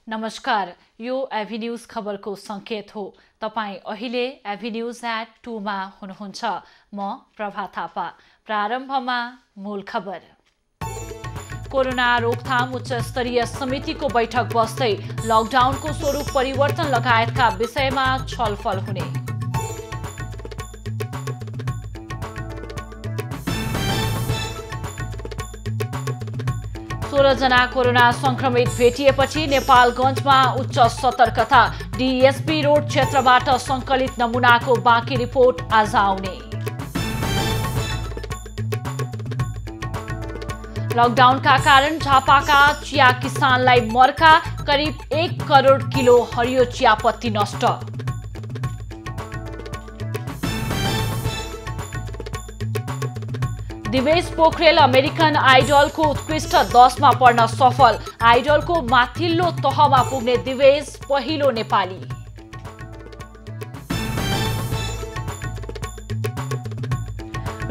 नमस्कार, यो एभिन्यूज खबरको संकेत हो। तपाईं अहिले एभिन्यूज@2 मा हुनुहुन्छ। म प्रभा थापा। प्रारम्भमा मूल खबर। कोरोना रोकथाम उच्च स्तरीय समितिको बैठक बस्दै लकडाउनको स्वरूप परिवर्तन लगायतका विषयमा छलफल हुने। 16 जना कोरोना संक्रमित भेटिएपछि नेपालगञ्जमा उच्च सतर्कता। डीएसपी रोड क्षेत्रबाट संकलित नमुनाको बाँकी रिपोर्ट आज आउने। लकडाउनका कारण झापाका चिया किसानलाई मर्का, करिब 1 करोड किलो हरियो चियापत्ती नष्ट। दिवेश पोखरेल अमेरिकन आइडलको उत्कृष्ट 10 मा पर्न सफल। आइडलको माथिल्लो तहमा पुग्ने दिवेश पहिलो नेपाली।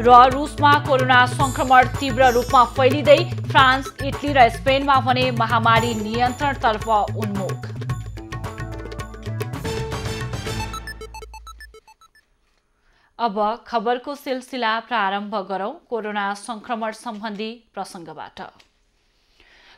र रुसमा कोरोना संक्रमण तीव्र रूपमा फैलिँदै फ्रान्स, इटली र स्पेनमा भने महामारी नियन्त्रणतर्फ उन्मुख। अब खबरको सिलसिला प्रारम्भ गरौं कोरोना संक्रमण सम्बन्धी प्रसंगबाट।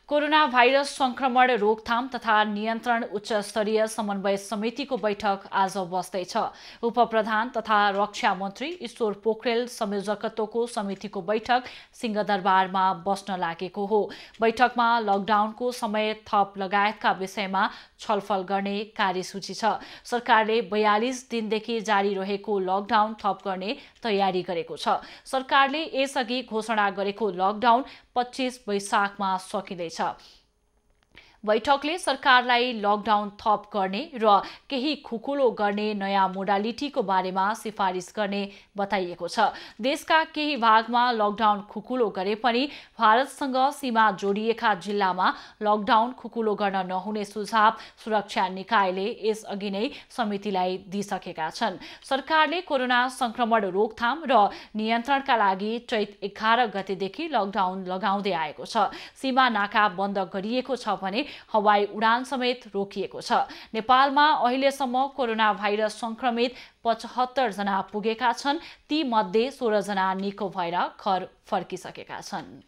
कोरोना भाइरस संक्रमण रोकथाम तथा नियन्त्रण उच्च स्तरीय समन्वय समितिको बैठक आज बस्दैछ। उपप्रधान तथा रक्षा मन्त्री ईश्वर पोखरेल संयोजकत्वको समितिको बैठक सिंहदरबारमा बस्न लागेको हो। बैठकमा लकडाउनको समय थप लगायतका विषयमा छलफल गर्ने कार्यसूची छ। सरकारले 42 दिनदेखि जारी रहेको लकडाउन थप गर्ने तयारी गरेको छ। सरकारले यसअघि घोषणा गरेको लकडाउन 25 वैशाखमा सकिँदैछ। बैठकले सरकारलाई लकडाउन थप गर्ने र केही खुकुलो गर्ने नयाँ मोडालिटीको बारेमा सिफारिस गर्ने बताइएको छ। देशका केही भागमा लकडाउन खुकुलो गरे पनि भारतसँग सीमा जोडिएका जिल्लामा लकडाउन खुकुलो गर्न नहुने सुझाव सुरक्षा निकायले यसअघि नै समितिलाई दिइसकेका छन्। सरकारले कोरोना संक्रमण रोकथाम र नियन्त्रणका लागि चैत 11 गतेदेखि लकडाउन लगाउँदै आएको छ। सीमा नाका बन्द गरिएको छ भने हवाई उडान समेत रोकिएको छ। नेपालमा अहिलेसम्म कोरोना भाइरस संक्रमित 75 जना पुगेका छन्। ती मध्ये 16 जना निको भएर घर फर्किसकेका छन्।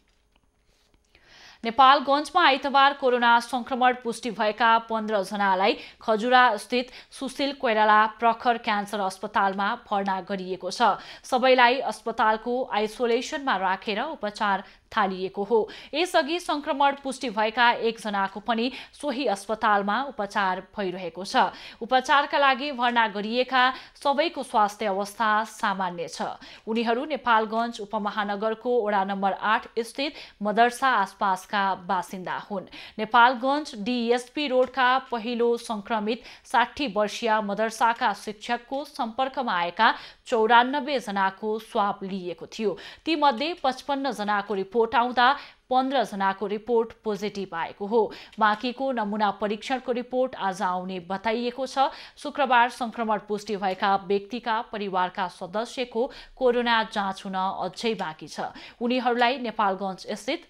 नेपालगञ्जमा आइतबार कोरोना संक्रमण पुष्टि भएका 15 जनालाई खजुरा स्थित सुशील कोइराला प्रखर क्यान्सर अस्पतालमा भर्ना गरिएको छ। सबैलाई अस्पतालको आइसोलेसनमा राखेर उपचार थालिएको हो। यसअघि संक्रमण पुष्टि भएका 1 जनाको पनि सोही अस्पतालमा उपचार भइरहेको छ। उपचारका लागि भर्ना गरिएका सबैको स्वास्थ्य अवस्था सामान्य छ। उनीहरू नेपालगञ्ज उपमहानगरको वडा नम्बर 8 स्थित मदरसा आसपासका बासिन्दा हुन्। नेपालगञ्ज डीएसपी रोडका पहिलो संक्रमित 60 वर्षीय मदरसाका शिक्षकको सम्पर्कमा आएका 94 जनाको स्वाब लिएको थियो। ती मध्ये 55 जनाको रिपोर्ट आउँदा 15 जनाको रिपोर्ट पोजिटिभ आएको हो। बाँकीको नमुना परीक्षणको रिपोर्ट आज आउने बताइएको छ। शुक्रबार संक्रमण पुष्टि भएका व्यक्तिका परिवारका सदस्यको कोरोना जाँच हुन अझै बाँकी छ। उनीहरूलाई नेपालगञ्ज स्थित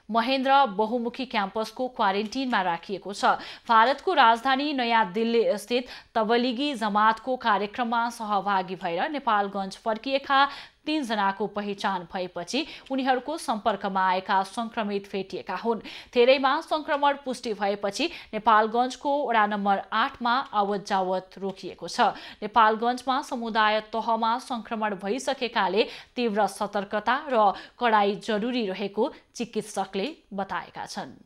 महेन्द्र बहुमुखी क्याम्पसको क्वारेन्टिनमा राखिएको छ। भारतको राजधानी नयाँ दिल्ली स्थित तबलिगी जमातको कार्यक्रममा सहभागी भएर नेपालगञ्ज फर्किएका 3 जनाको पहिचान भएपछि उनीहरूको सम्पर्कमा आएका संक्रमित भेटिएका हुन्। धेरैमा संक्रमण पुष्टि भएपछि नेपालगञ्जको वडा नम्बर 8 मा आवत जावत रोकिएको छ। नेपालगञ्जमा समुदाय तहमा संक्रमण भइसकेकाले तीव्र सतर्कता र कडाई जरुरी रहेको चिकित्सकले बताएका छन्।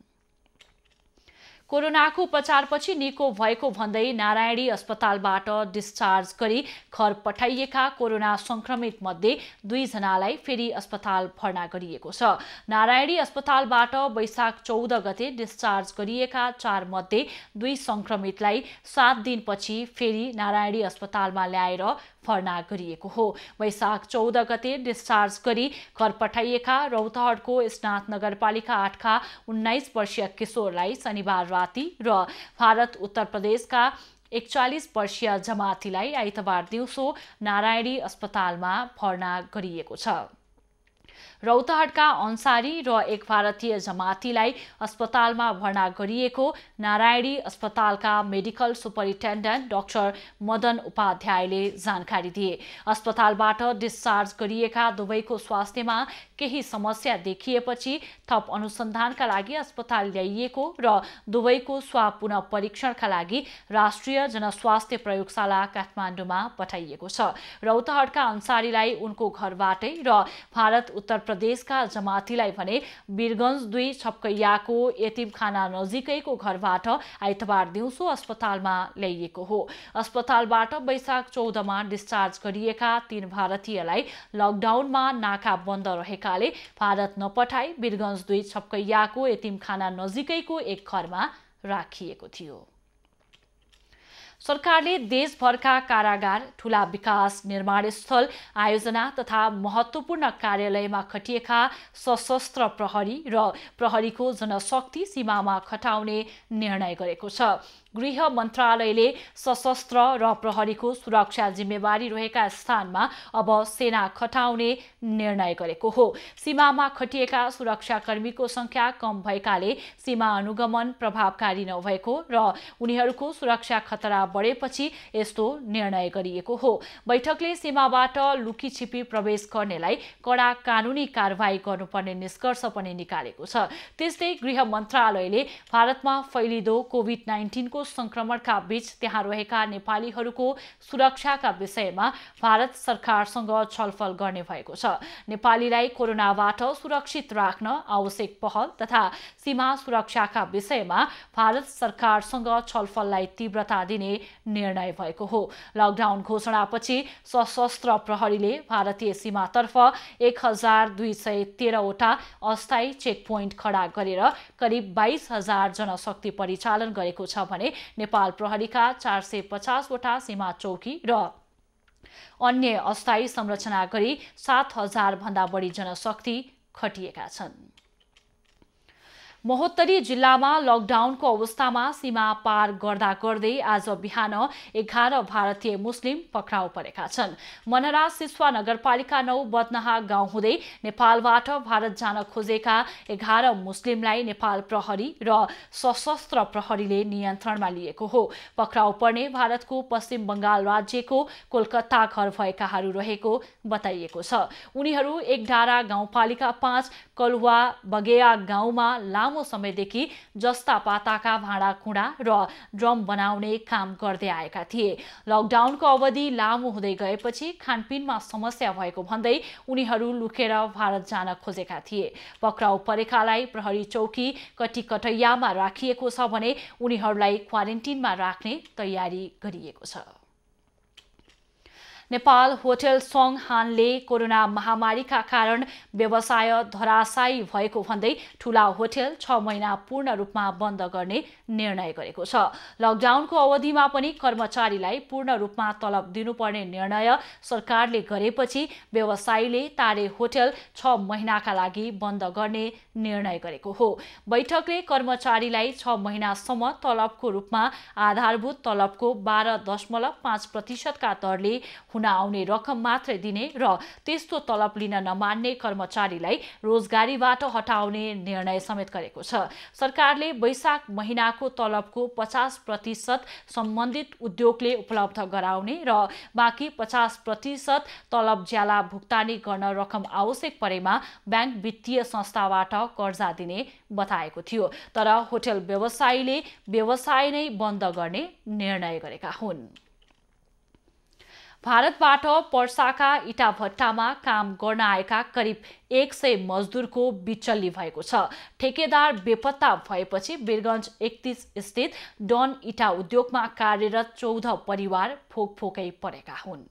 कोरोनाको उपचारपछि निको भएको भन्दै नारायणी अस्पतालबाट डिस्चार्ज गरी घर पठाइएका कोरोना संक्रमित मध्ये 2 जनालाई फेरि अस्पताल भर्ना गरिएको छ। नारायणी अस्पतालबाट वैशाख 14 गते डिस्चार्ज गरिएका 4 मध्ये 2 संक्रमितलाई 7 दिनपछि फेरि नारायणी अस्पतालमा ल्याएर भर्ना गरिएको हो। वैशाख 14 गते डिस्चार्ज गरी घर पठाइएका रौतहटको स्नात नगरपालिका 8 का 19 वर्षीय किशोरलाई शनिबार राति र भारत उत्तर प्रदेशका 41 वर्षीय जमातीलाई आइतबार दिउँसो नारायणी अस्पतालमा भर्ना गरिएको छ। रौतहटका अन्सारी र एक भारतीय जमातीलाई अस्पतालमा भर्ना गरिएको नारायणी अस्पतालका मेडिकल सुपरिन्टेन्डेन्ट डाक्टर मदन उपाध्यायले जानकारी दिए। अस्पतालबाट डिस्चार्ज गरिएका दुवैको स्वास्थ्यमा केही समस्या देखिएपछि थप अनुसन्धानका लागि अस्पताल ल्याइएको र दुवैको स्वाब पुनः परीक्षणका लागि राष्ट्रिय जनस्वास्थ्य प्रयोगशाला काठमाडौँमा पठाइएको छ। रौतहटका अन्सारीलाई उनको घरबाटै र भारत उत्तर प्रदेशका जमातीलाई भने वीरगञ्ज 2 छपकैयाको यतिमखाना नजिकैको घरबाट आइतबार दिउँसो अस्पतालमा ल्याइएको हो। अस्पतालबाट वैशाख 14 मा डिस्चार्ज गरिएका 3 भारतीयलाई लकडाउनमा नाका बन्द रहेकाले भारत नपठाई वीरगञ्ज 2 छपकैयाको यतिमखाना नजिकैको एक घरमा राखिएको थियो। सरकारले देशभरका कारागार, ठूला विकास निर्माण स्थल, आयोजना तथा महत्त्वपूर्ण कार्यालयमा खटिएका सशस्त्र प्रहरी र प्रहरीको जनशक्ति सीमामा खटाउने निर्णय गरेको छ। गृह मन्त्रालयले सशस्त्र र प्रहरीको सुरक्षा जिम्मेवारी रहेका स्थानमा अब सेना खटाउने निर्णय गरेको हो। सीमामा खटिएका सुरक्षाकर्मीको संख्या कम भएकाले सीमा अनुगमन प्रभावकारी नभएको र उनीहरूको सुरक्षा खतरा बढेपछि यस्तो निर्णय गरिएको हो। बैठकले सीमाबाट लुकीछिपी प्रवेश गर्नेलाई कडा कानुनी कारबाही गर्नुपर्ने निष्कर्ष पनि निकालेको छ। त्यस्तै गृह मन्त्रालयले भारतमा फैलिदो कोभिड-19 को संक्रमणका बीच त्यहाँ रहेका नेपालीहरूको सुरक्षाका विषयमा भारत सरकारसँग छलफल गर्ने भएको छ। नेपालीलाई कोरोनाबाट सुरक्षित राख्न आवश्यक पहल तथा सीमा सुरक्षाका विषयमा भारत सरकारसँग छलफललाई तीव्रता दिने निर्णय भएको हो। लकडाउन घोषणापछि सशस्त्र प्रहरीले भारतीय सीमातर्फ 1213 वटा अस्थायी चेक पोइन्ट खडा गरेर करिब 22,000 जनशक्ति परिचालन गरेको छ भने नेपाल प्रहरीका 450 वटा सीमा चौकी र अन्य अस्थायी संरचना गरी 7,000 भन्दा बढी जनशक्ति खटिएका छन्। महोत्तरी जिल्लामा लकडाउनको अवस्थामा सीमा पार गर्दा गर्दै आज बिहान 11 भारतीय मुस्लिम पक्राउ परेका छन्। मनरा सिस्वा नगरपालिका 9 बदनहा गाउँ हुँदै नेपालबाट भारत जान खोजेका 11 मुस्लिमलाई नेपाल प्रहरी र सशस्त्र प्रहरीले नियन्त्रणमा लिएको हो। पक्राउ पर्ने भारतको पश्चिम बंगाल राज्यको कोलकाता घर भएकाहरू रहेको बताइएको छ। उनीहरू एकडारा गाउँपालिका 5 कलुवा बगेया गाउँमा लामो समयदेखि जस्ता पाताका भाँडाकुँडा र ड्रम बनाउने काम गर्दै आएका थिए। लकडाउनको अवधि लामो हुँदै गएपछि खानपिनमा समस्या भएको भन्दै उनीहरू लुकेर भारत जान खोजेका थिए। पक्राउ परेकालाई प्रहरी चौकी कटिकटैयामा राखिएको छ भने उनीहरूलाई क्वारेन्टिनमा राख्ने तयारी गरिएको छ। नेपाल होटल सङ्घ हानले कोरोना महामारीका कारण व्यवसाय धराशायी भएको भन्दै ठूला होटल 6 महिना पूर्ण रूपमा बन्द गर्ने निर्णय गरेको छ। लकडाउनको अवधिमा पनि कर्मचारीलाई पूर्ण रूपमा तलब दिनुपर्ने निर्णय सरकारले गरेपछि व्यवसायीले तारे होटल 6 महिनाका लागि बन्द गर्ने निर्णय गरेको हो। बैठकले कर्मचारीलाई 6 महिनासम्म तलबको रूपमा आधारभूत तलबको 12.5% का दरले हुन आउने रकम मात्रै दिने र त्यस्तो तलब लिन नमान्ने कर्मचारीलाई रोजगारीबाट हटाउने निर्णय समेत गरेको छ। सरकारले वैशाख महिनाको तलबको 50% सम्बन्धित उद्योगले उपलब्ध गराउने र बाँकी 50% तलब ज्याला भुक्तानी गर्न रकम आवश्यक परेमा बैंक वित्तीय संस्थाबाट कर्जा दिने बताएको थियो। तर होटल व्यवसायीले व्यवसाय नै बन्द गर्ने निर्णय गरेका हुन्। भारतबाट पर्साका इटाभट्टामा काम गर्न आएका करिब 100 मजदुरको बिचल्ली भएको छ। ठेकेदार बेपत्ता भएपछि वीरगञ्ज 31 स्थित डन इटा उद्योगमा कार्यरत 14 परिवार फोकफोकै परेका हुन्।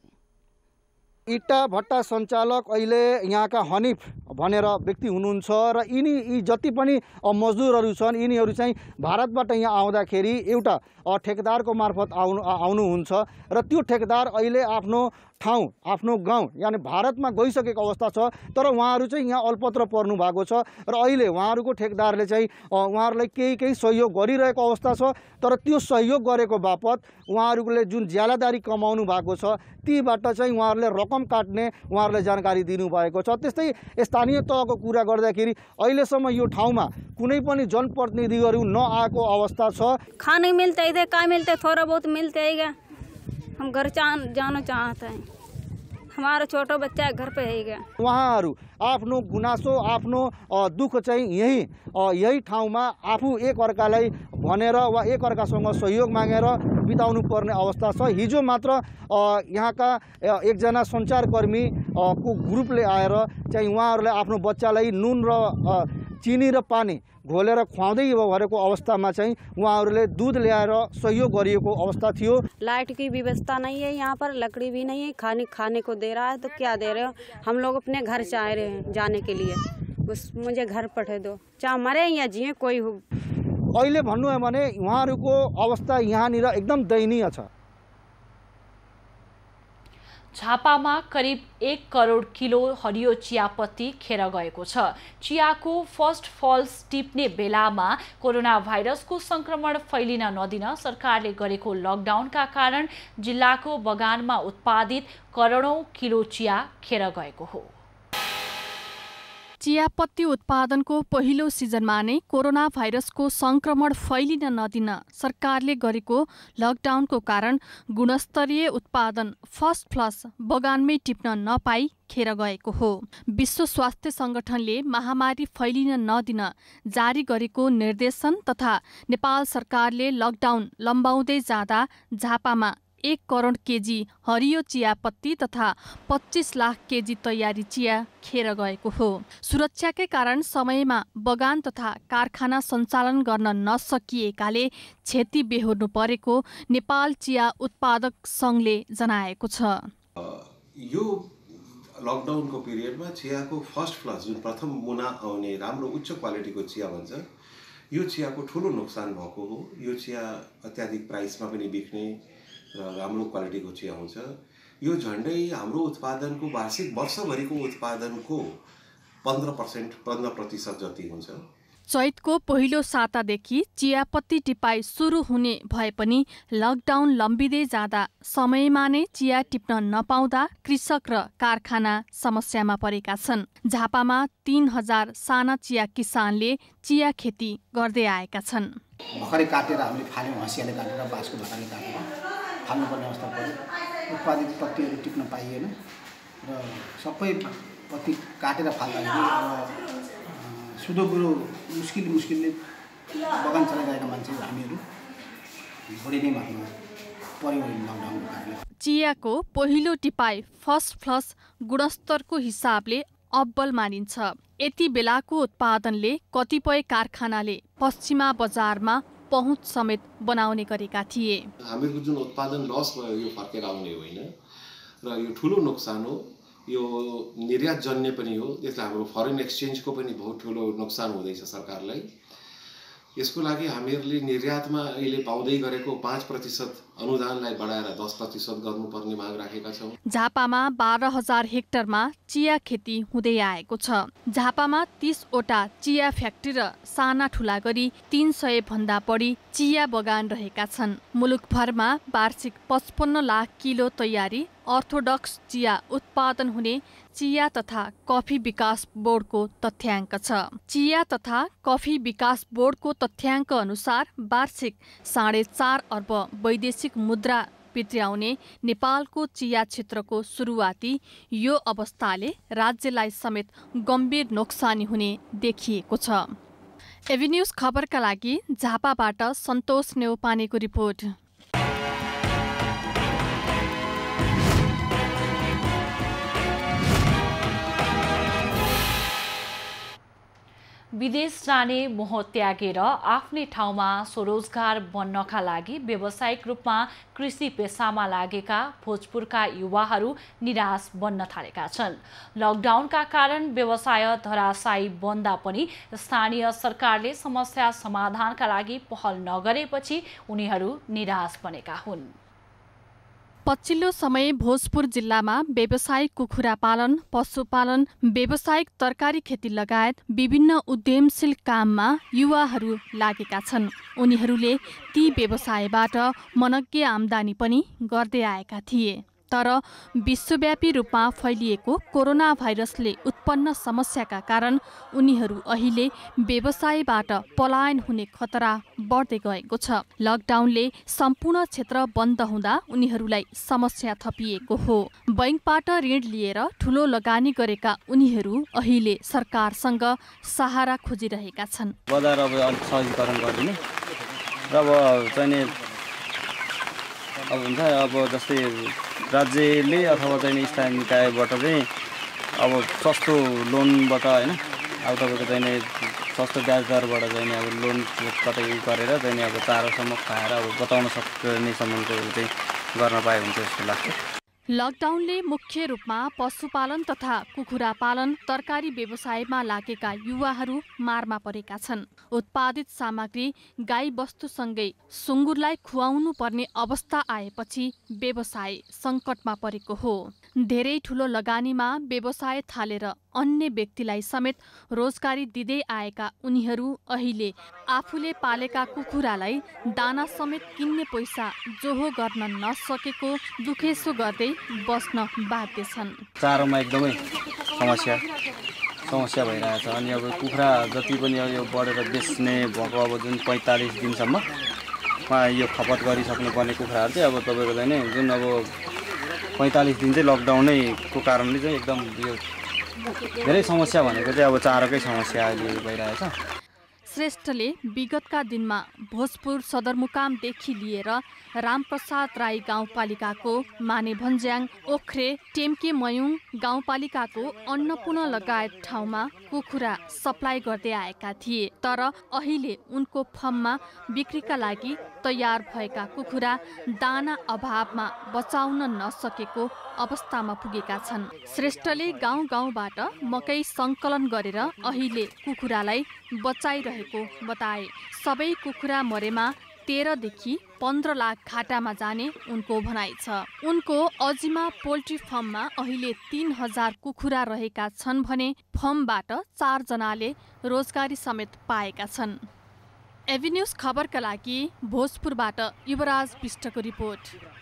इटा भट्टा सञ्चालक अहिले यहाँका हनिफ भनेर व्यक्ति हुनुहुन्छ र यी जति पनि मजदुरहरू छन् यिनीहरू चाहिँ भारतबाट यहाँ आउँदाखेरि एउटा ठेकेदारको मार्फत आउनुहुन्छ र त्यो ठेकेदार अहिले आफ्नो ठाउँ आफ्नो गाउँ यानी भारतमा गइसकेको अवस्था छ। तर उहाँहरू चाहिँ यहाँ अल्पत्र पर्नु भएको छ र अहिले उहाँहरूको ठेकेदारले चाहिँ उहाँहरूलाई केही सहयोग गरिरहेको अवस्था छ। तर त्यो सहयोग गरेको बापत उहाँहरूले जुन ज्यालादारी कमाउनु भएको छ तीबाट चाहिँ उहाँहरूले रकम रकम काट्ने उहाँहरूले जानकारी दिनुभएको छ। त्यस्तै स्थानीय तहको कुरा गर्दाखेरि अहिलेसम्म यो ठाउँमा कुनै पनि जनप्रतिनिधिहरू नआएको अवस्था छ। खाने मिलते इधर का मिलते थोड़ा बहुत मिलते है। हम घर जाना चाहते हैं, हमारा छोटा बच्चा घर पे है। उहाँहरू आफ्नो गुनासो आफ्नो दुःख चाहिँ यही ठाउँमा आफू एक अर्कालाई भनेर वा एक अर्कासँग सहयोग मागेर बिताउनु पर्ने अवस्था छ। हिजो मात्र यहाँका एकजना सञ्चारकर्मी को ग्रुपले आएर चाहिँ उहाँहरूले आफ्नो बच्चालाई नुन र चिनी र पानी घोलेर खुवाउँदै गरेको अवस्थामा चाहिँ उहाँहरूले दूध ल्याएर सहयोग गरिएको अवस्था थियो। लाइट की व्यवस्था नहीं है यहाँ पर, लकड़ी भी नहीं है। खाने को दे रहा है तो क्या दे रहे हो? हम लोग अपने घर चाह रहे हैं जाने के लिए, बस मुझे घर पठा दो, चाहे मरे या जिए कोई हो। अहिले भन्नु हो भने उहाँहरूको अवस्था यहाँनिर एकदम दयनीय छ। झापामा करिब 1 करोड किलो हरियो चियापत्ती खेर गएको छ। चियाको फर्स्ट फल्स टिप्ने बेलामा कोरोना भाइरसको संक्रमण फैलिन नदिन सरकारले गरेको लकडाउनका कारण जिल्लाको बगानमा उत्पादित करोडौं किलो चिया खेर गएको हो। चियापत्ती उत्पादनको पहिलो सिजनमा नै कोरोना भाइरसको संक्रमण फैलिन नदिन सरकारले गरेको लकडाउनको कारण गुणस्तरीय उत्पादन फर्स्ट फ्लस बगानमै टिप्न नपाई खेर गएको हो। विश्व स्वास्थ्य संगठनले महामारी फैलिन नदिन जारी गरेको निर्देशन तथा नेपाल सरकारले लकडाउन लम्बाउँदै जाँदा झापामा 1 करोड केजी हरियो चियापत्ती तथा 25 लाख केजी तयारी चिया खेर गएको हो। सुरक्षाकै कारण समयमा बगान तथा कारखाना सञ्चालन गर्न नसकिएकाले क्षति बेहोर्नु परेको नेपाल चिया उत्पादक संघले जनाएको छ। यो लकडाउनको पिरियडमा चियाको फर्स्ट फ्लस जुन प्रथम मुना आउने राम्रो उच्च क्वालिटीको चिया भन्छ, यो चियाको ठुलो नोक्सान भएको हो। यो चिया अत्याधिक प्राइसमा पनि बिक्ने र राम्रो क्वालिटीको चिया हुन्छ। यो झन्डै हाम्रो उत्पादनको वार्षिक वर्षभरिको उत्पादनको 15% जति हुन्छ। चैतको पहिलो सातादेखि चियापत्ती टिपाई सुरु हुने भए पनि लकडाउन लम्बिँदै जाँदा समयमा नै चिया टिप्न नपाउँदा कृषक र कारखाना समस्यामा परेका छन्। झापामा 3000 साना चिया किसानले चिया खेती गर्दै आएका छन्। भर्खरै काटेर हामीले फाल्यौँ, हँसियाले काटेर बाँसको भाकाले काटेर फाल्नुपर्ने अवस्था पर्यो। उत्पादित पत्तीहरू टिप्न पाइएन र सबै पत्ती काटेर फाल्दाखेरि सुधो कुरो मुस्किलले बगान चलाइरहेका मान्छेहरू हामीहरू बढी नै मात्रामा पर्यो लकडाउनको कारणले। चियाको पहिलो टिपाई फर्स्ट फ्लस गुणस्तरको हिसाबले अब्बल मानिन्छ। यति बेलाको उत्पादनले कतिपय कारखानाले पश्चिमा बजारमा पहुँच समेत बनाउने गरेका थिए। हामीहरूको जुन उत्पादन लस भयो यो फर्केर आउने होइन र यो ठुलो नोक्सान हो। यो निर्यात जन्य पनि हो। त्यसले हाम्रो फरेन एक्सचेन्जको पनि बहुत ठुलो नोक्सान हुँदैछ सरकारलाई। यसको लागि हामीहरूले निर्यातमा अहिले पाउँदै गरेको 5% अनुदानलाई बढाएर 10% गर्नुपर्ने माग राखेका छौँ। झापामा 12,000 हेक्टरमा चिया खेती हुँदै आएको छ। झापामा 30वटा चिया फ्याक्ट्री र साना ठुला गरी 300 भन्दा बढी चिया बगान रहेका छन्। मुलुकभरमा वार्षिक 55 लाख किलो तयारी अर्थोडक्स चिया उत्पादन हुने चिया तथा कफी विकास बोर्डको तथ्याङ्क छ। चिया तथा कफी विकास बोर्डको तथ्याङ्क अनुसार वार्षिक 4.5 अर्ब वैदेशिक मुद्रा भित्र्याउने नेपालको चिया क्षेत्रको सुरुवाती यो अवस्थाले राज्यलाई समेत गम्भीर नोक्सानी हुने देखिएको छ। एभिन्यूज खबरका लागि झापाबाट सन्तोष नेउपानेको रिपोर्ट। विदेश जाने मोह त्यागेर आफ्नै ठाउँमा स्वरोजगार बन्नका लागि व्यावसायिक रूपमा कृषि पेसामा लागेका भोजपुरका युवाहरू निराश बन्न थालेका छन्। लकडाउनका कारण व्यवसाय धराशायी बन्दा पनि स्थानीय सरकारले समस्या समाधानका लागि पहल नगरेपछि उनीहरू निराश बनेका हुन्। पछिल्लो समय भोजपुर जिल्लामा व्यावसायिक कुखुरा पालन, पशुपालन, व्यावसायिक तरकारी खेती लगायत विभिन्न उद्यमशील काममा युवाहरू लागेका छन्। उनीहरूले ती व्यवसायबाट मनग्गे आम्दानी पनि गर्दै आएका थिए। तर विश्वव्यापी रूपमा फैलिएको कोरोना भाइरसले उत्पन्न समस्याका कारण उनीहरू अहिले व्यवसायबाट पलायन हुने खतरा बढ्दै गएको छ। लकडाउनले सम्पूर्ण क्षेत्र बन्द हुँदा उनीहरूलाई समस्या थपिएको हो। बैंकबाट ऋण लिएर ठूलो लगानी गरेका उनीहरू अहिले सरकारसँग सहारा खोजिरहेका छन्। बजार अब अलिक सहजीकरण गरिदिने र अब चाहिँ अब हुन्छ अब जस्तै राज्यले अथवा चाहिँ स्थानीय निकायबाट चाहिँ अब सस्तो लोनबाट होइन अब तपाईँको चाहिँ सस्तो ब्याज दरबाट चाहिँ अब लोन कतै गरेर चाहिँ अब चारोसम्म खाएर अब बचाउन सक्ने सम्मको चाहिँ गर्न पाए हुन्छ जस्तो लाग्छ। लकडाउनले मुख्य रूपमा पशुपालन तथा कुखुरा पालन, तरकारी व्यवसायमा लागेका युवाहरू मारमा परेका छन्। उत्पादित सामग्री गाई बस्तुसँगै सुँगुरलाई खुवाउनु पर्ने अवस्था आएपछि व्यवसाय सङ्कटमा परेको हो। धेरै ठूलो लगानीमा व्यवसाय थालेर अन्य व्यक्तिलाई समेत रोजगारी दिँदै आएका उनीहरू अहिले आफूले पालेका कुखुरालाई दाना समेत किन्ने पैसा जोहो गर्न नसकेको दुखेसो गर्दै बस्न बाध्य छन्। चारोमा एकदमै समस्या भइरहेछ। अनि अब कुखुरा जति पनि यो बढेर बेच्ने भएको अब जुन 45 दिनसम्ममा यो खपत गरिसक्नुपर्ने कुखुराहरू चाहिँ अब तपाईँको चाहिँ जुन अब 45 दिन चाहिँ लकडाउनको कारणले चाहिँ एकदम यो धेरै समस्या भनेको चाहिँ अब चारोकै समस्या अहिले भइरहेछ। श्रेष्ठले विगतका दिनमा भोजपुर सदरमुकामदेखि लिएर रामप्रसाद राई गाउँपालिकाको मानेभन्ज्याङ, ओख्रे, टेम्के मयुङ गाउँपालिकाको अन्नपूर्ण लगायत ठाउँमा कुखुरा सप्लाई गर्दै आएका थिए। तर अहिले उनको फर्ममा बिक्रीका लागि तयार भएका कुखुरा दाना अभावमा बचाउन नसकेको अवस्थामा पुगेका छन्। श्रेष्ठले गाउँ गाउँबाट मकै सङ्कलन गरेर अहिले कुखुरालाई बचाइरहेको बताए। सबै कुखुरा मरेमा 13 देखि 15 लाख घाटामा जाने उनको भनाइ छ। उनको अजिमा पोल्ट्री फर्ममा अहिले 3000 कुखुरा रहेका छन् भने फर्मबाट 4 जनाले रोजगारी समेत पाएका छन्। एभिन्यूज खबरका लागि भोजपुरबाट युवराज विष्टको रिपोर्ट।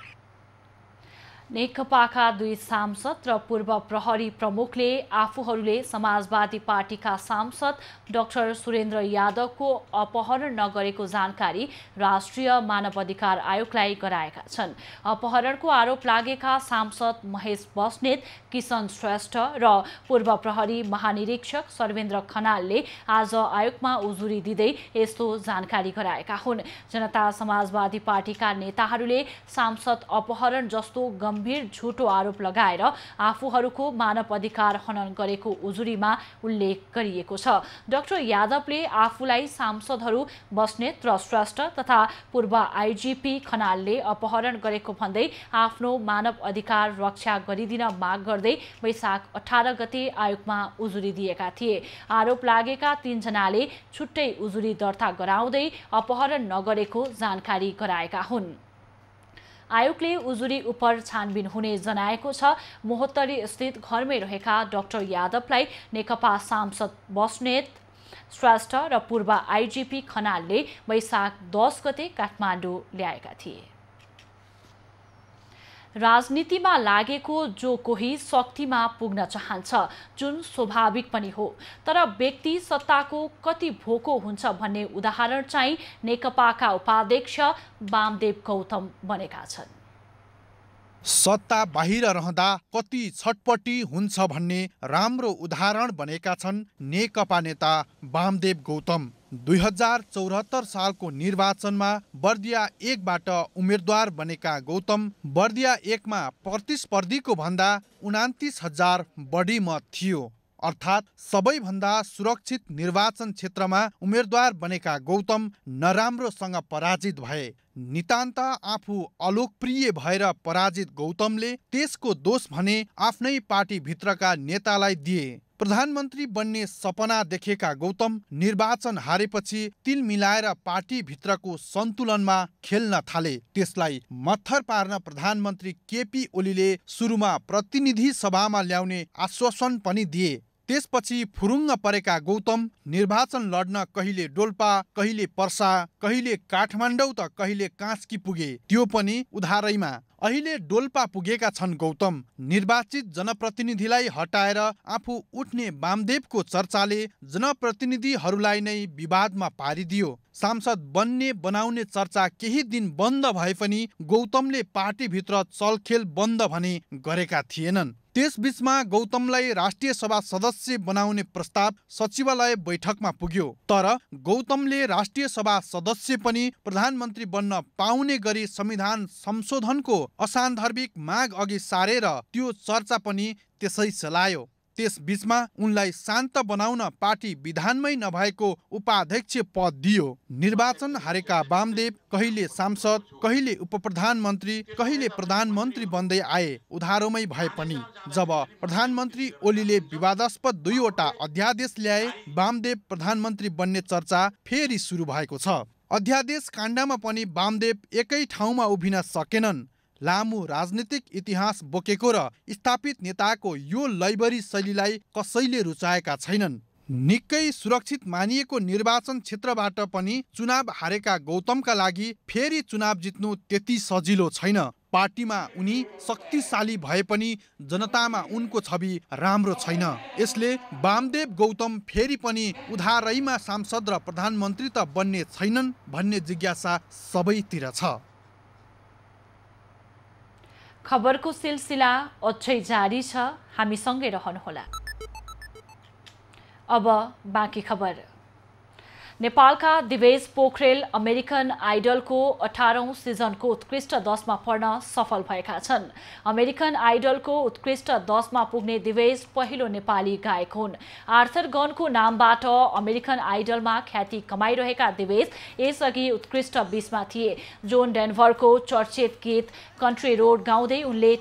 नेकपाका 2 सांसद र पूर्व प्रहरी प्रमुखले आफूहरूले समाजवादी पार्टीका सांसद डाक्टर सुरेन्द्र यादवको अपहरण नगरेको जानकारी राष्ट्रिय मानव अधिकार आयोगलाई गराएका छन्। अपहरणको आरोप लागेका सांसद महेश बस्नेत, किशन श्रेष्ठ र पूर्व प्रहरी महानिरीक्षक सर्वेन्द्र खनालले आज आयोगमा उजुरी दिँदै यस्तो जानकारी गराएका हुन्। जनता समाजवादी पार्टीका नेताहरूले सांसद अपहरण जस्तो गम्भीर झुटो आरोप लगाएर आफूहरूको मानव अधिकार हनन गरेको उजुरीमा उल्लेख गरिएको छ। डाक्टर यादवले आफूलाई सांसदहरू बस्नेत र श्रेष्ठ तथा पूर्व आइजिपी खनालले अपहरण गरेको भन्दै आफ्नो मानव अधिकार रक्षा गरिदिन माग गर्दै वैशाख 18 गते आयोगमा उजुरी दिएका थिए। आरोप लागेका 3 जनाले छुट्टै उजुरी दर्ता गराउँदै अपहरण नगरेको जानकारी गराएका हुन्। आयोगले उजुरी उप छानबिन हुने जनाएको छ। मोहत्तरी स्थित घरमै रहेका डाक्टर यादवलाई नेकपा सांसद बस्नेत, श्रेष्ठ र पूर्व आइजिपी खनालले वैशाख 10 गते काठमाडौँ ल्याएका थिए। राजनीतिमा लागेको जो कोही शक्तिमा पुग्न चाहन्छ, जुन स्वाभाविक पनि हो, तर व्यक्ति सत्ताको कति भोको हुन्छ भन्ने उदाहरण चाहिँ नेकपाका उपाध्यक्ष वामदेव गौतम बनेका छन्। सत्ता बाहिर रहँदा कति छटपटी हुन्छ भन्ने राम्रो उदाहरण बनेका छन् नेकपा नेता वामदेव गौतम। 2074 सालको निर्वाचनमा बर्दिया 1बाट उम्मेद्वार बनेका गौतम बर्दिया 1मा प्रतिस्पर्धीको भन्दा 29,000 बढी मत थियो। अर्थात् सबैभन्दा सुरक्षित निर्वाचन क्षेत्रमा उम्मेद्वार बनेका गौतम नराम्रोसँग पराजित भए। नितान्त आफू अलोकप्रिय भएर पराजित गौतमले त्यसको दोष भने आफ्नै पार्टीभित्रका नेतालाई दिए। प्रधानमन्त्री बन्ने सपना देखेका गौतम निर्वाचन हारेपछि तिल मिलाएर पार्टीभित्रको सन्तुलनमा खेल्न थाले। त्यसलाई मत्थर पार्न प्रधानमन्त्री केपी ओलीले सुरुमा प्रतिनिधि सभामा ल्याउने आश्वासन पनि दिए। त्यसपछि फुरुङ्ग परेका गौतम निर्वाचन लड्न कहिले डोल्पा, कहिले पर्सा, कहिले काठमाडौँ त कहिले कास्की पुगे, त्यो पनि उधारैमा। अहिले डोल्पा पुगेका छन् गौतम। निर्वाचित जनप्रतिनिधिलाई हटाएर आफू उठ्ने वामदेवको चर्चाले जनप्रतिनिधिहरूलाई नै विवादमा पारिदियो। सांसद बन्ने बनाउने चर्चा केही दिन बन्द भए पनि गौतमले पार्टीभित्र चलखेल बन्द भने गरेका थिएनन्। त्यसबीचमा गौतमलाई राष्ट्रिय सभा सदस्य बनाउने प्रस्ताव सचिवालय बैठकमा पुग्यो। तर गौतमले राष्ट्रिय सभा सदस्य पनि प्रधानमन्त्री बन्न पाउने गरी संविधान संशोधनको असान्दर्भिक माग अघि सारेर त्यो चर्चा पनि त्यसै चलायो। त्यसबीचमा उनलाई शान्त बनाउन पार्टी विधानमै नभएको उपाध्यक्ष पद दियो। निर्वाचन हारेका वामदेव कहिले सांसद, कहिले उपप्रधानमन्त्री, कहिले प्रधानमन्त्री बन्दै आए, उधारोमै भए पनि। जब प्रधानमन्त्री ओलीले विवादास्पद 2वटा अध्यादेश ल्याए, वामदेव प्रधानमन्त्री बन्ने चर्चा फेरि सुरु भएको छ। अध्यादेश काण्डमा पनि वामदेव एकै ठाउँमा उभिन सकेनन्। लामो राजनीतिक इतिहास बोकेको र स्थापित नेताको यो लैबरी शैलीलाई कसैले रुचाएका छैनन्। निकै सुरक्षित मानिएको निर्वाचन क्षेत्रबाट पनि चुनाव हारेका गौतमका लागि फेरि चुनाव जित्नु त्यति सजिलो छैन। पार्टीमा उनी शक्तिशाली भए पनि जनतामा उनको छवि राम्रो छैन। यसले वामदेव गौतम फेरि पनि उधारैमा सांसद र प्रधानमन्त्री त बन्ने छैनन् भन्ने जिज्ञासा सबैतिर छ। खबरको सिलसिला अझै जारी छ, हामीसँगै रहनुहोला। अब बाँकी खबर। नेपालका दिवेश पोखरेल अमेरिकन आइडलको 18औं सिजनको उत्कृष्ट 10मा पर्न सफल भएका छन्। अमेरिकन आइडलको उत्कृष्ट 10मा पुग्ने दिवेश पहिलो नेपाली गायक हुन्। आर्थर गनको नामबाट अमेरिकन आइडलमा ख्याति कमाइरहेका दिवेश यसअघि उत्कृष्ट 20मा थिए। जोन डेनभरको चर्चित गीत कन्ट्री रोड गाउँदै उनले